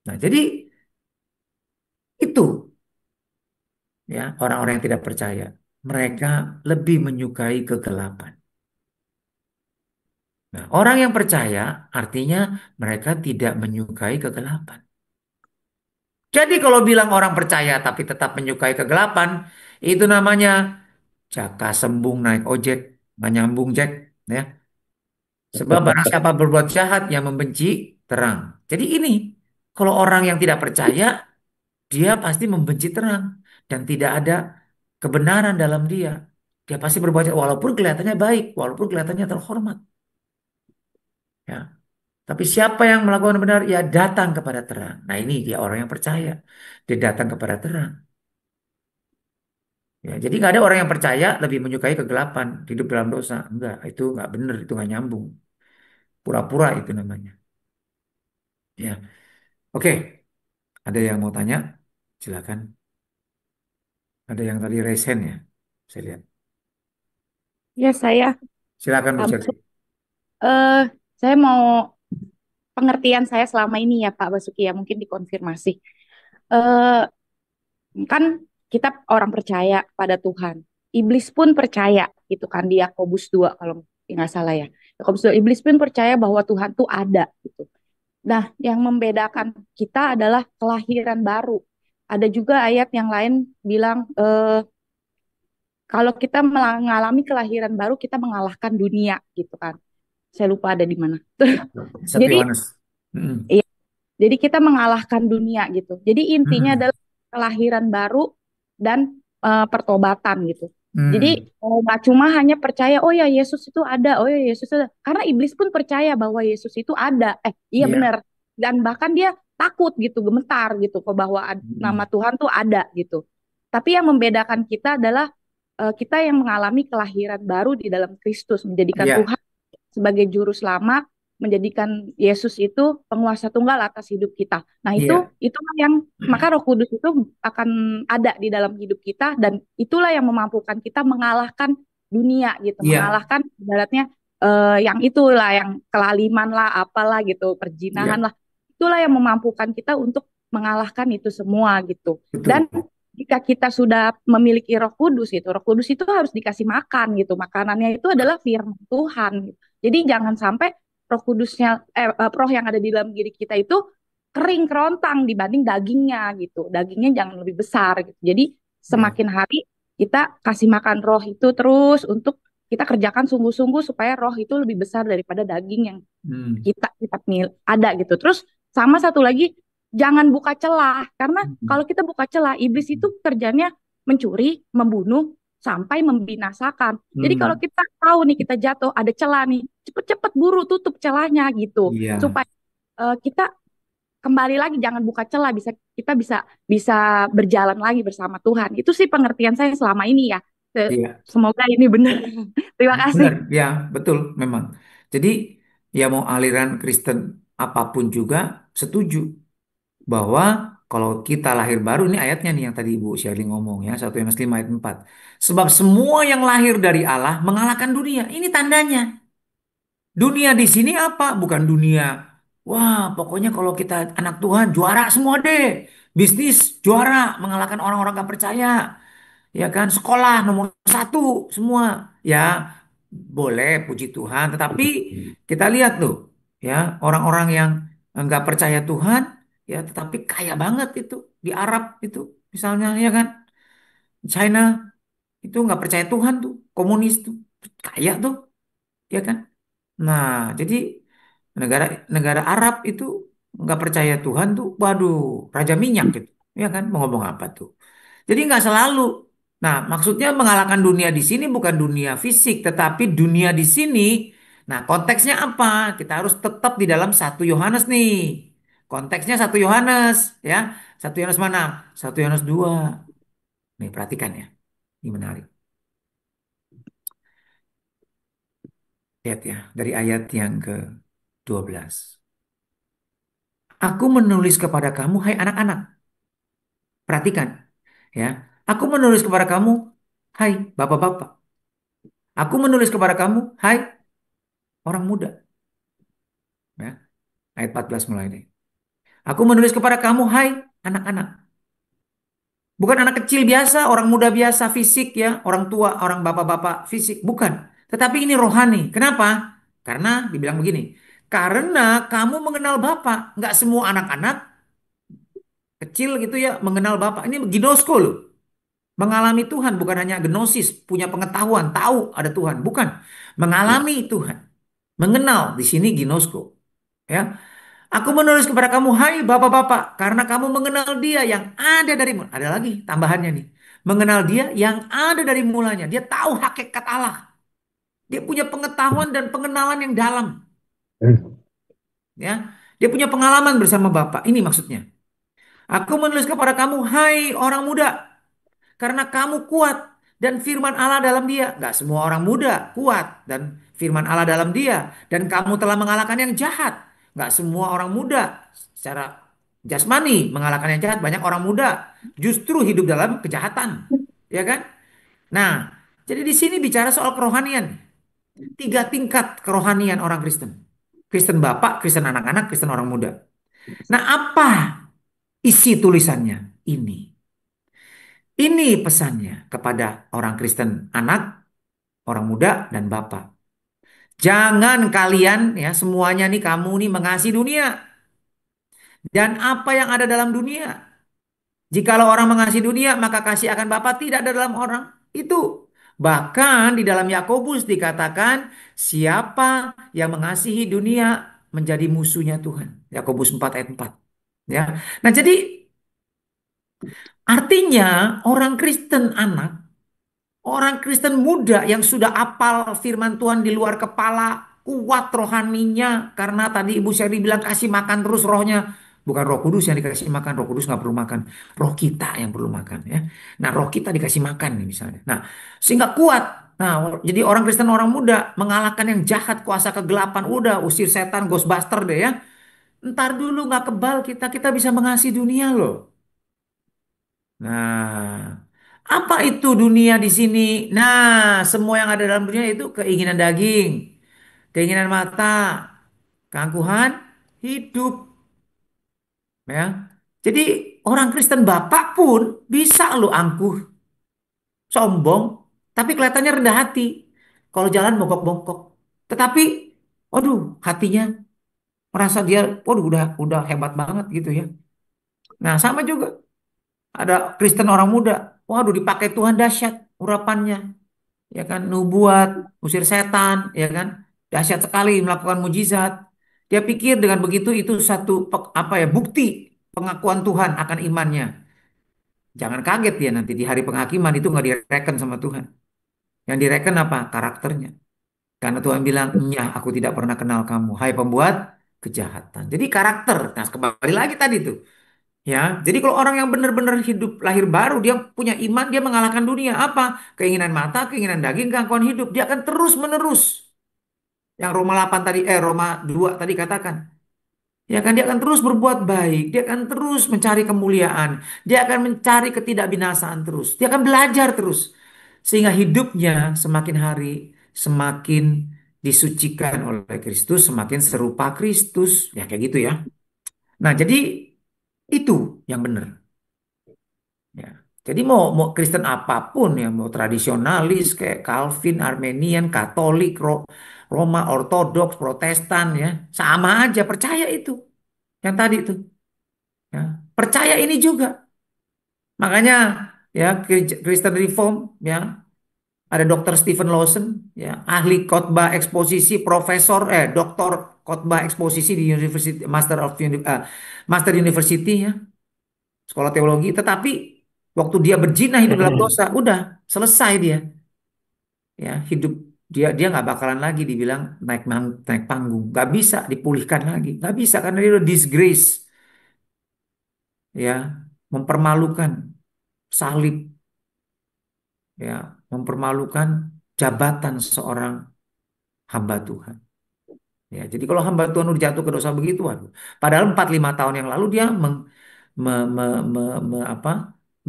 Nah, jadi itu ya orang-orang yang tidak percaya. Mereka lebih menyukai kegelapan. Nah, orang yang percaya artinya mereka tidak menyukai kegelapan. Jadi kalau bilang orang percaya tapi tetap menyukai kegelapan, itu namanya jaka sembung naik ojek, nggak nyambung Jack, ya. Sebab barang siapa berbuat jahat yang membenci terang. Jadi ini, kalau orang yang tidak percaya, dia pasti membenci terang dan tidak ada kebenaran dalam dia. Dia pasti berbuat jahat walaupun kelihatannya baik, walaupun kelihatannya terhormat. Ya. Tapi siapa yang melakukan benar, ya datang kepada terang. Nah ini dia orang yang percaya. Dia datang kepada terang. Ya, jadi nggak ada orang yang percaya lebih menyukai kegelapan, hidup dalam dosa. Enggak, itu nggak benar, itu nggak nyambung. Pura-pura itu namanya. Ya, oke. Ada yang mau tanya? Silakan. Ada yang tadi resen ya, saya lihat. Ya, Silakan Bu Pak Certi. Basuki, eh, saya mau pengertian saya selama ini ya Pak Basuki ya, mungkin dikonfirmasi. Eh, kan kita orang percaya pada Tuhan. Iblis pun percaya gitu kan di Yakobus 2 kalau nggak salah ya. Yakobus 2, iblis pun percaya bahwa Tuhan tuh ada gitu. Nah, yang membedakan kita adalah kelahiran baru. Ada juga ayat yang lain bilang kalau kita mengalami kelahiran baru kita mengalahkan dunia gitu kan. Saya lupa ada di mana. Satu Jadi Yohanes. Mm-mm. iya, jadi kita mengalahkan dunia gitu. Jadi intinya Mm-mm. adalah kelahiran baru dan pertobatan gitu. Jadi Mm. nggak cuma hanya percaya oh ya Yesus itu ada, oh ya Yesus itu ada. Karena iblis pun percaya bahwa Yesus itu ada. Iya Iya. benar. Dan bahkan dia takut gitu, gemetar gitu kok bahwa nama Mm. Tuhan tuh ada gitu. Tapi yang membedakan kita adalah kita yang mengalami kelahiran baru di dalam Kristus, menjadikan Iya. Tuhan sebagai juru selamat, menjadikan Yesus itu penguasa tunggal atas hidup kita. Nah, Iya. itulah yang maka Roh Kudus itu akan ada di dalam hidup kita dan itulah yang memampukan kita mengalahkan dunia gitu, Iya. mengalahkan ibaratnya yang itulah yang kelaliman lah, apalah gitu, perjinahan Iya. lah. Itulah yang memampukan kita untuk mengalahkan itu semua gitu. Dan Betul. jika kita sudah memiliki Roh Kudus itu harus dikasih makan gitu. Makanannya itu adalah firman Tuhan gitu. Jadi jangan sampai roh yang ada di dalam diri kita itu kering kerontang dibanding dagingnya gitu. Dagingnya jangan lebih besar gitu. Jadi Iya. semakin hari kita kasih makan roh itu terus untuk kita kerjakan sungguh-sungguh supaya roh itu lebih besar daripada daging yang Mm. kita ada gitu. Terus sama satu lagi jangan buka celah karena Mm. kalau kita buka celah iblis itu kerjanya mencuri, membunuh sampai membinasakan. Jadi kalau Mm. kita tahu nih kita jatuh ada celah nih, cepet-cepet buru tutup celahnya gitu Iya. supaya kita kembali lagi jangan buka celah kita bisa bisa berjalan lagi bersama Tuhan. Itu sih pengertian saya selama ini ya. Iya. Semoga ini benar. Terima kasih. Benar, ya betul memang. Jadi ya mau aliran Kristen apapun juga setuju bahwa kalau kita lahir baru ini ayatnya nih yang tadi Ibu Shirley ngomong ya 1 Yohanes 5 ayat 4. Sebab semua yang lahir dari Allah mengalahkan dunia. Ini tandanya. Dunia di sini apa? Bukan dunia. Wah, pokoknya kalau kita anak Tuhan juara semua deh. Bisnis juara mengalahkan orang-orang gak percaya. Ya kan, sekolah nomor satu semua. Ya, boleh puji Tuhan. Tetapi kita lihat tuh, ya orang-orang yang nggak percaya Tuhan, ya tetapi kaya banget itu di Arab itu, misalnya, ya kan, China itu nggak percaya Tuhan tuh, komunis tuh, kaya tuh, ya kan. Nah, jadi negara negara Arab itu nggak percaya Tuhan tuh, waduh, raja minyak gitu, ya kan, mau ngomong apa tuh? Jadi nggak selalu. Nah, maksudnya mengalahkan dunia di sini bukan dunia fisik, tetapi dunia di sini. Nah, konteksnya apa? Kita harus tetap di dalam 1 Yohanes nih. Konteksnya 1 Yohanes, ya. 1 Yohanes mana? 1 Yohanes 2. Nih, perhatikan ya. Ini menarik. Lihat ya, dari ayat yang ke-12. Aku menulis kepada kamu, hai anak-anak. Perhatikan, ya. Aku menulis kepada kamu, hai bapak-bapak. Aku menulis kepada kamu, hai orang muda. Ya, ayat 14 mulai deh. Aku menulis kepada kamu, hai anak-anak. Bukan anak kecil biasa, orang muda biasa fisik ya, orang tua, orang bapak-bapak fisik, bukan. Tetapi ini rohani. Kenapa? Karena dibilang begini, karena kamu mengenal Bapa. Nggak semua anak-anak kecil gitu ya mengenal Bapa. Ini ginosko loh. Mengalami Tuhan bukan hanya gnosis, punya pengetahuan, tahu ada Tuhan, bukan. Mengalami Tuhan, mengenal di sini ginosko. Ya, aku menulis kepada kamu, hai bapak-bapak, karena kamu mengenal dia yang ada dari mulanya. Ada lagi tambahannya nih. Mengenal dia yang ada dari mulanya. Dia tahu hakikat Allah. Dia punya pengetahuan dan pengenalan yang dalam. Ya, dia punya pengalaman bersama Bapak. Ini maksudnya. Aku menulis kepada kamu, hai orang muda, karena kamu kuat dan firman Allah dalam dia. Gak semua orang muda kuat dan firman Allah dalam dia. Dan kamu telah mengalahkan yang jahat. Gak semua orang muda secara jasmani mengalahkan yang jahat. Banyak orang muda justru hidup dalam kejahatan. Ya kan? Nah, jadi di sini bicara soal kerohanian. Tiga tingkat kerohanian orang Kristen. Kristen bapak, Kristen anak-anak, Kristen orang muda. Nah, apa isi tulisannya? Ini pesannya kepada orang Kristen anak, orang muda, dan bapak. Jangan kalian ya semuanya nih kamu nih mengasihi dunia dan apa yang ada dalam dunia. Jikalau orang mengasihi dunia, maka kasih akan Bapa tidak ada dalam orang. Itu. Bahkan di dalam Yakobus dikatakan, siapa yang mengasihi dunia menjadi musuhnya Tuhan. Yakobus 4 ayat 4. Ya. Nah, jadi artinya orang Kristen anak, orang Kristen muda yang sudah apal firman Tuhan di luar kepala, kuat rohaninya. Karena tadi Ibu Sherry bilang kasih makan terus rohnya. Bukan Roh Kudus yang dikasih makan, Roh Kudus nggak perlu makan. Roh kita yang perlu makan ya. Nah, roh kita dikasih makan nih misalnya. Nah, sehingga kuat. Nah, jadi orang Kristen orang muda mengalahkan yang jahat, kuasa kegelapan. Udah, usir setan, Ghostbuster deh ya. Ntar dulu nggak kebal kita bisa mengasihi dunia loh. Nah, apa itu dunia di sini? Nah, semua yang ada dalam dunia itu keinginan daging, keinginan mata, keangkuhan hidup, ya. Jadi orang Kristen Bapak pun bisa lo angkuh, sombong, tapi kelihatannya rendah hati. Kalau jalan bongkok-bongkok, tetapi, waduh, hatinya merasa dia, waduh, udah hebat banget gitu ya. Nah, sama juga ada Kristen orang muda, waduh, dipakai Tuhan dahsyat urapannya. Ya kan, nubuat, usir setan, ya kan, dahsyat sekali melakukan mujizat. Dia pikir dengan begitu itu satu apa ya bukti pengakuan Tuhan akan imannya. Jangan kaget dia nanti di hari penghakiman itu nggak direken sama Tuhan. Yang direken apa? Karakternya. Karena Tuhan bilang, "Nyah, aku tidak pernah kenal kamu, hai pembuat kejahatan." Jadi karakter. Nah, kembali lagi tadi tuh. Ya, jadi kalau orang yang benar-benar hidup lahir baru, dia punya iman, dia mengalahkan dunia. Apa? Keinginan mata, keinginan daging, gangguan hidup. Dia akan terus menerus. Yang Roma 8 tadi, Roma 2 tadi katakan. Ya kan, dia akan terus berbuat baik. Dia akan terus mencari kemuliaan. Dia akan mencari ketidakbinasaan terus. Dia akan belajar terus. Sehingga hidupnya semakin hari semakin disucikan oleh Kristus, semakin serupa Kristus. Ya kayak gitu ya. Nah, jadi itu yang benar. Ya. Jadi mau Kristen apapun ya, mau tradisionalis kayak Calvin, Armenian, Katolik, Roma, Ortodoks, Protestan ya, sama aja percaya itu. Yang tadi itu, ya. Percaya ini juga. Makanya ya Kristen Reform ya, ada Dr. Stephen Lawson ya, ahli khotbah eksposisi, profesor doktor khotbah eksposisi di University Master University ya, sekolah teologi, tetapi waktu dia berzina hidup dalam dosa, udah selesai dia. Ya, hidup dia nggak bakalan lagi dibilang naik panggung, nggak bisa dipulihkan lagi, nggak bisa karena dia udah disgrace, ya, mempermalukan salib, ya, mempermalukan jabatan seorang hamba Tuhan. Ya, jadi kalau hamba Tuhan udah jatuh ke dosa begitu, waduh. Padahal 4-5 tahun yang lalu dia me- me- apa,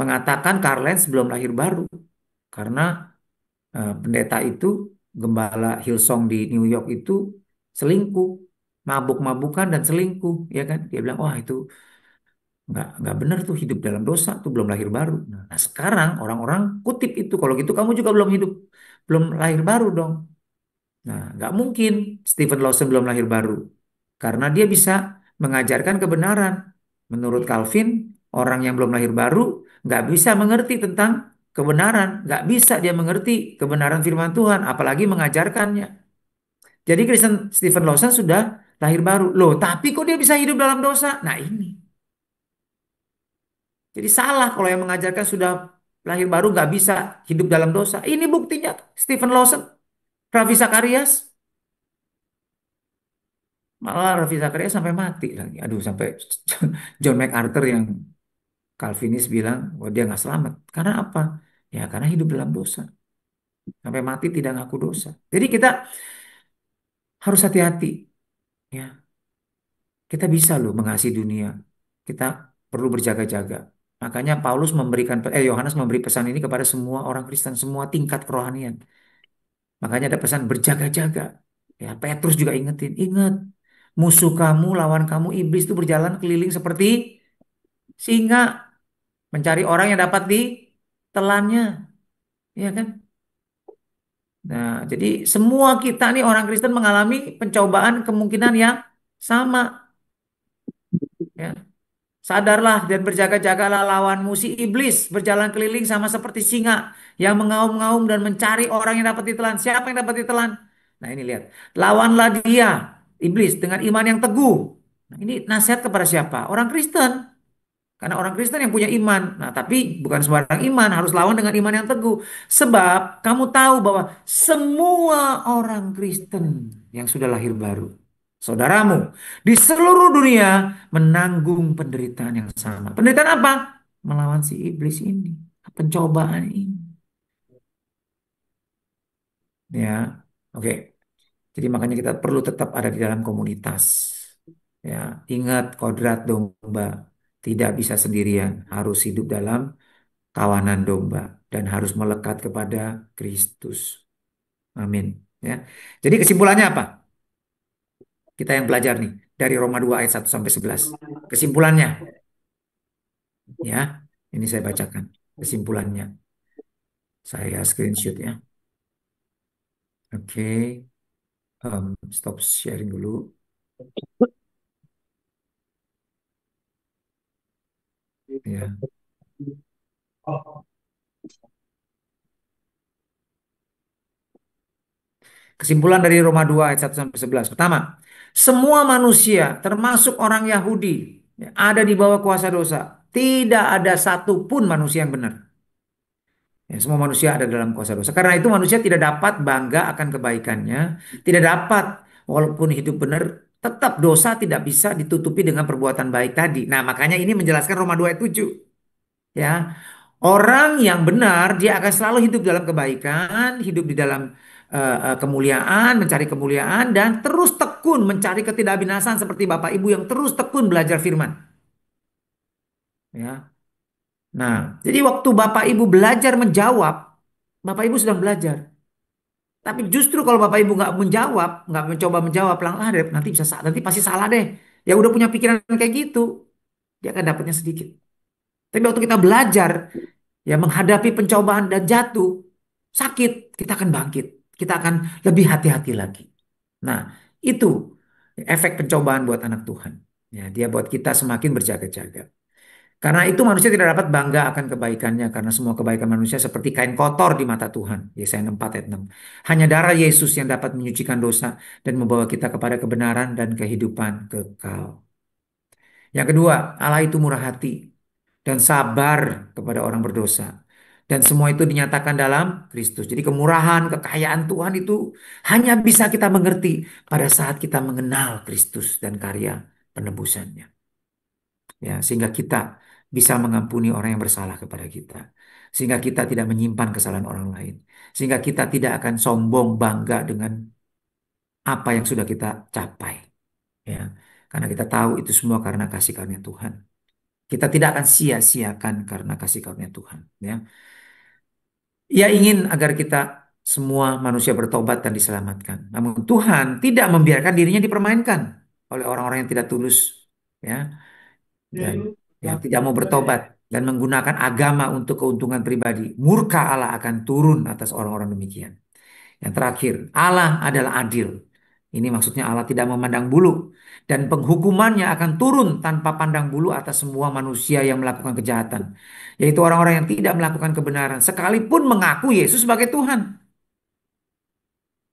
mengatakan Karl-Heinz belum lahir baru karena pendeta itu, gembala Hillsong di New York itu selingkuh, mabuk-mabukan dan selingkuh, ya kan? Dia bilang, wah itu nggak benar tuh, hidup dalam dosa tuh belum lahir baru. Nah, sekarang orang-orang kutip itu, kalau gitu kamu juga belum lahir baru dong. Nah, nggak mungkin Stephen Lawson belum lahir baru karena dia bisa mengajarkan kebenaran. Menurut Calvin, orang yang belum lahir baru nggak bisa mengerti tentang kebenaran, nggak bisa dia mengerti kebenaran firman Tuhan, apalagi mengajarkannya. Jadi Kristen Stephen Lawson sudah lahir baru. Loh, tapi kok dia bisa hidup dalam dosa? Nah ini. Jadi salah kalau yang mengajarkan sudah lahir baru nggak bisa hidup dalam dosa. Ini buktinya Stephen Lawson, Ravi Zacharias, malah Ravi Zacharias sampai mati lagi. Aduh, sampai John MacArthur yang Calvinis bilang, wah dia nggak selamat. Karena apa? Ya karena hidup dalam dosa. Sampai mati tidak ngaku dosa. Jadi kita harus hati-hati. Ya, kita bisa loh mengasihi dunia. Kita perlu berjaga-jaga. Makanya Yohanes memberi pesan ini kepada semua orang Kristen, semua tingkat kerohanian. Makanya ada pesan berjaga-jaga. Ya, Petrus juga ingetin, ingat, musuh kamu, lawan kamu, iblis itu berjalan keliling seperti singa, mencari orang yang dapat ditelannya, ya kan? Nah, jadi semua kita nih orang Kristen mengalami pencobaan kemungkinan yang sama, ya. Sadarlah dan berjaga-jagalah lawanmu si iblis berjalan keliling sama seperti singa yang mengaum-ngaum dan mencari orang yang dapat ditelan. Siapa yang dapat ditelan? Nah ini lihat. Lawanlah dia, iblis, dengan iman yang teguh. Nah, ini nasihat kepada siapa? Orang Kristen. Karena orang Kristen yang punya iman. Nah tapi bukan sembarang iman, harus lawan dengan iman yang teguh. Sebab kamu tahu bahwa semua orang Kristen yang sudah lahir baru, saudaramu di seluruh dunia menanggung penderitaan yang sama. Penderitaan apa? Melawan si iblis ini, pencobaan ini. Ya, oke. Jadi makanya kita perlu tetap ada di dalam komunitas. Ya, ingat kodrat domba tidak bisa sendirian, harus hidup dalam kawanan domba dan harus melekat kepada Kristus. Amin. Ya. Jadi kesimpulannya apa? Kita yang belajar nih dari Roma 2 ayat 1 sampai 11. Kesimpulannya, ya. Ini saya bacakan kesimpulannya. Saya screenshot ya. Oke. Stop sharing dulu. Ya. Kesimpulan dari Roma 2 ayat 1 sampai 11. Pertama, semua manusia termasuk orang Yahudi ya, ada di bawah kuasa dosa. Tidak ada satupun manusia yang benar. Ya, semua manusia ada dalam kuasa dosa. Karena itu manusia tidak dapat bangga akan kebaikannya. Tidak dapat, walaupun hidup benar, tetap dosa tidak bisa ditutupi dengan perbuatan baik tadi. Nah, makanya ini menjelaskan Roma 2 ayat 7. Ya, orang yang benar, dia akan selalu hidup dalam kebaikan, hidup di dalam kemuliaan, mencari kemuliaan, dan terus tekun mencari ketidakbinasaan seperti Bapak Ibu yang terus tekun belajar firman. Ya. Nah, jadi waktu Bapak Ibu belajar menjawab, Bapak Ibu sedang belajar. Tapi justru kalau Bapak Ibu nggak menjawab, nggak mencoba menjawab, nanti nanti pasti salah deh. Ya udah punya pikiran kayak gitu, dia akan dapatnya sedikit. Tapi waktu kita belajar, ya menghadapi pencobaan dan jatuh, sakit, kita akan bangkit. Kita akan lebih hati-hati lagi. Nah, itu efek pencobaan buat anak Tuhan. Ya, dia buat kita semakin berjaga-jaga. Karena itu manusia tidak dapat bangga akan kebaikannya karena semua kebaikan manusia seperti kain kotor di mata Tuhan. Yesaya 4 ayat 6. Hanya darah Yesus yang dapat menyucikan dosa dan membawa kita kepada kebenaran dan kehidupan kekal. Yang kedua, Allah itu murah hati dan sabar kepada orang berdosa. Dan semua itu dinyatakan dalam Kristus. Jadi kemurahan, kekayaan Tuhan itu hanya bisa kita mengerti pada saat kita mengenal Kristus dan karya penebusannya. Ya, sehingga kita bisa mengampuni orang yang bersalah kepada kita. Sehingga kita tidak menyimpan kesalahan orang lain. Sehingga kita tidak akan sombong bangga dengan apa yang sudah kita capai. Ya, karena kita tahu itu semua karena kasih karunia Tuhan. Kita tidak akan sia-siakan karena kasih karunia Tuhan. Ya, Ia ingin agar kita semua manusia bertobat dan diselamatkan. Namun Tuhan tidak membiarkan dirinya dipermainkan oleh orang-orang yang tidak tulus, ya, dan yang tidak mau bertobat dan menggunakan agama untuk keuntungan pribadi. Murka Allah akan turun atas orang-orang demikian. Yang terakhir, Allah adalah adil. Ini maksudnya Allah tidak memandang bulu dan penghukumannya akan turun tanpa pandang bulu atas semua manusia yang melakukan kejahatan, yaitu orang-orang yang tidak melakukan kebenaran sekalipun mengaku Yesus sebagai Tuhan.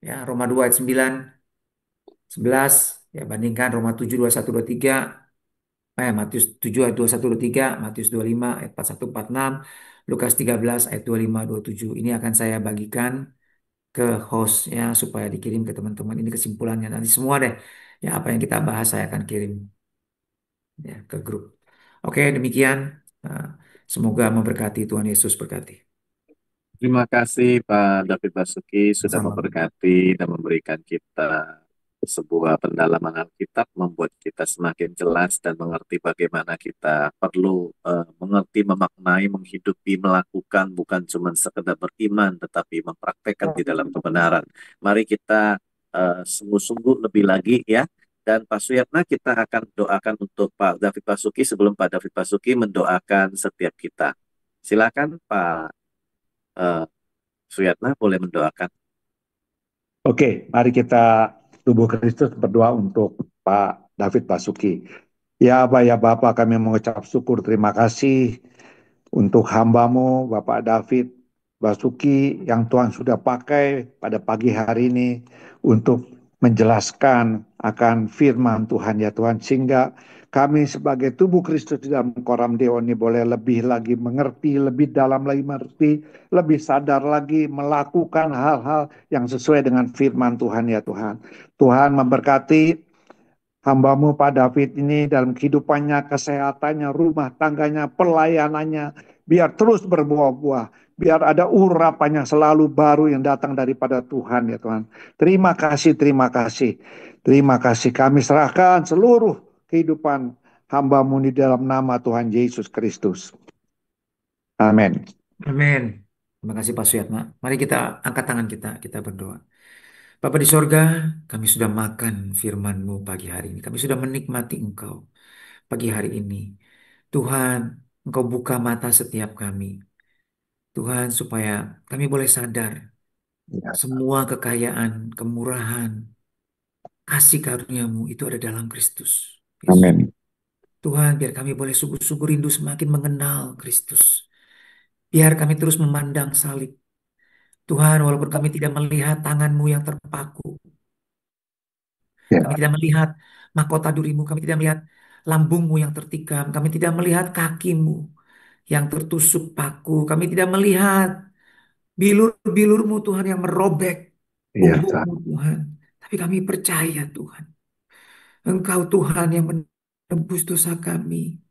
Ya, Roma 2 ayat 9, 11, ya bandingkan Roma 7 21 23, Matius 7 ayat 21 23, Matius 25 ayat 41 46, Lukas 13 ayat 25 27. Ini akan saya bagikan ke host ya supaya dikirim ke teman-teman. Ini kesimpulannya nanti semua deh. Ya apa yang kita bahas saya akan kirim ya ke grup. Oke, demikian. Nah, semoga memberkati, Tuhan Yesus berkati. Terima kasih Pak David Basuki sudah Sama. memberkati dan memberikan kita sebuah pendalaman Alkitab, membuat kita semakin jelas dan mengerti bagaimana kita perlu mengerti, memaknai, menghidupi, melakukan, bukan cuma sekedar beriman, tetapi mempraktekkan di dalam kebenaran. Mari kita sungguh-sungguh lebih lagi ya. Dan Pak Suyatna kita akan doakan untuk Pak David Basuki sebelum Pak David Basuki mendoakan setiap kita. Silakan Pak Suyatna boleh mendoakan. Oke, mari kita tubuh Kristus berdoa untuk Pak David Basuki. Ya Abah, ya Bapak, kami mengucap syukur terima kasih untuk hamba-Mu Bapak David Basuki yang Tuhan sudah pakai pada pagi hari ini untuk menjelaskan akan firman Tuhan ya Tuhan, sehingga kami sebagai tubuh Kristus di dalam Koram Deo ini boleh lebih lagi mengerti, lebih dalam lagi mengerti, lebih sadar lagi melakukan hal-hal yang sesuai dengan firman Tuhan ya Tuhan. Tuhan memberkati hamba-Mu Pak David ini dalam kehidupannya, kesehatannya, rumah tangganya, pelayanannya, biar terus berbuah-buah. Biar ada urapan yang selalu baru yang datang daripada Tuhan ya Tuhan. Terima kasih, terima kasih. Terima kasih, kami serahkan seluruh kehidupan hamba-Mu di dalam nama Tuhan Yesus Kristus. Amin. Amin. Terima kasih Pak Suyatna. Mari kita angkat tangan kita berdoa. Bapa di sorga, kami sudah makan firman-Mu pagi hari ini. Kami sudah menikmati Engkau pagi hari ini. Tuhan, Engkau buka mata setiap kami. Tuhan, supaya kami boleh sadar semua kekayaan, kemurahan, kasih karunia-Mu itu ada dalam Kristus Yesus. Amin. Tuhan, biar kami boleh sungguh-sungguh rindu semakin mengenal Kristus. Biar kami terus memandang salib. Tuhan, walaupun kami tidak melihat tangan-Mu yang terpaku, kami tidak melihat mahkota duri-Mu, kami tidak melihat lambung-Mu yang tertikam, kami tidak melihat kaki-Mu yang tertusuk paku, kami tidak melihat bilur-bilur-Mu Tuhan yang merobek pungguk-Mu Tuhan. Tapi kami percaya Tuhan, Engkau Tuhan yang menebus dosa kami.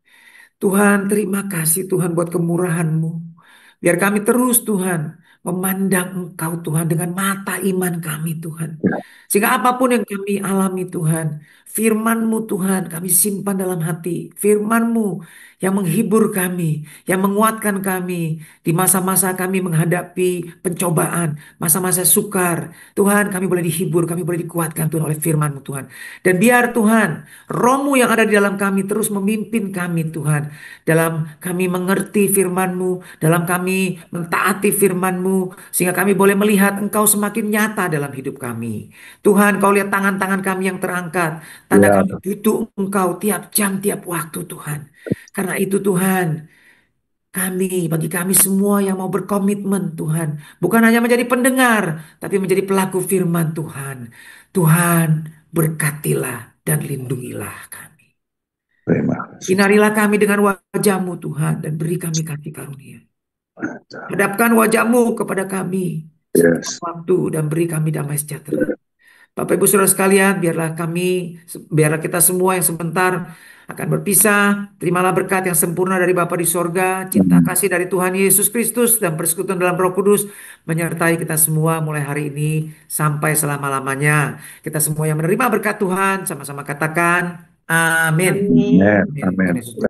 Tuhan, terima kasih Tuhan buat kemurahan-Mu. Biar kami terus Tuhan memandang Engkau Tuhan dengan mata iman kami Tuhan. Sehingga apapun yang kami alami Tuhan, firman-Mu Tuhan kami simpan dalam hati. Firman-Mu yang menghibur kami, yang menguatkan kami di masa-masa kami menghadapi pencobaan, masa-masa sukar. Tuhan, kami boleh dihibur, kami boleh dikuatkan Tuhan oleh firman-Mu Tuhan. Dan biar Tuhan, Roh-Mu yang ada di dalam kami terus memimpin kami Tuhan. Dalam kami mengerti firman-Mu, dalam kami mentaati firman-Mu, sehingga kami boleh melihat Engkau semakin nyata dalam hidup kami. Tuhan, Kau lihat tangan-tangan kami yang terangkat. Tanda kami butuh Engkau tiap jam, tiap waktu Tuhan. Karena itu Tuhan, bagi kami semua yang mau berkomitmen Tuhan, bukan hanya menjadi pendengar, tapi menjadi pelaku firman Tuhan. Tuhan, berkatilah dan lindungilah kami. Sinarilah kami dengan wajah-Mu Tuhan dan beri kami kasih karunia. Hadapkan wajah-Mu kepada kami setiap waktu dan beri kami damai sejahtera. Bapak Ibu Saudara sekalian, biarlah kita semua yang sebentar akan berpisah. Terimalah berkat yang sempurna dari Bapa di sorga, cinta kasih dari Tuhan Yesus Kristus, dan persekutuan dalam Roh Kudus menyertai kita semua mulai hari ini sampai selama-lamanya. Kita semua yang menerima berkat Tuhan, sama-sama katakan amin. Amin. Amin. Amin. Amin. Tuhan Yesus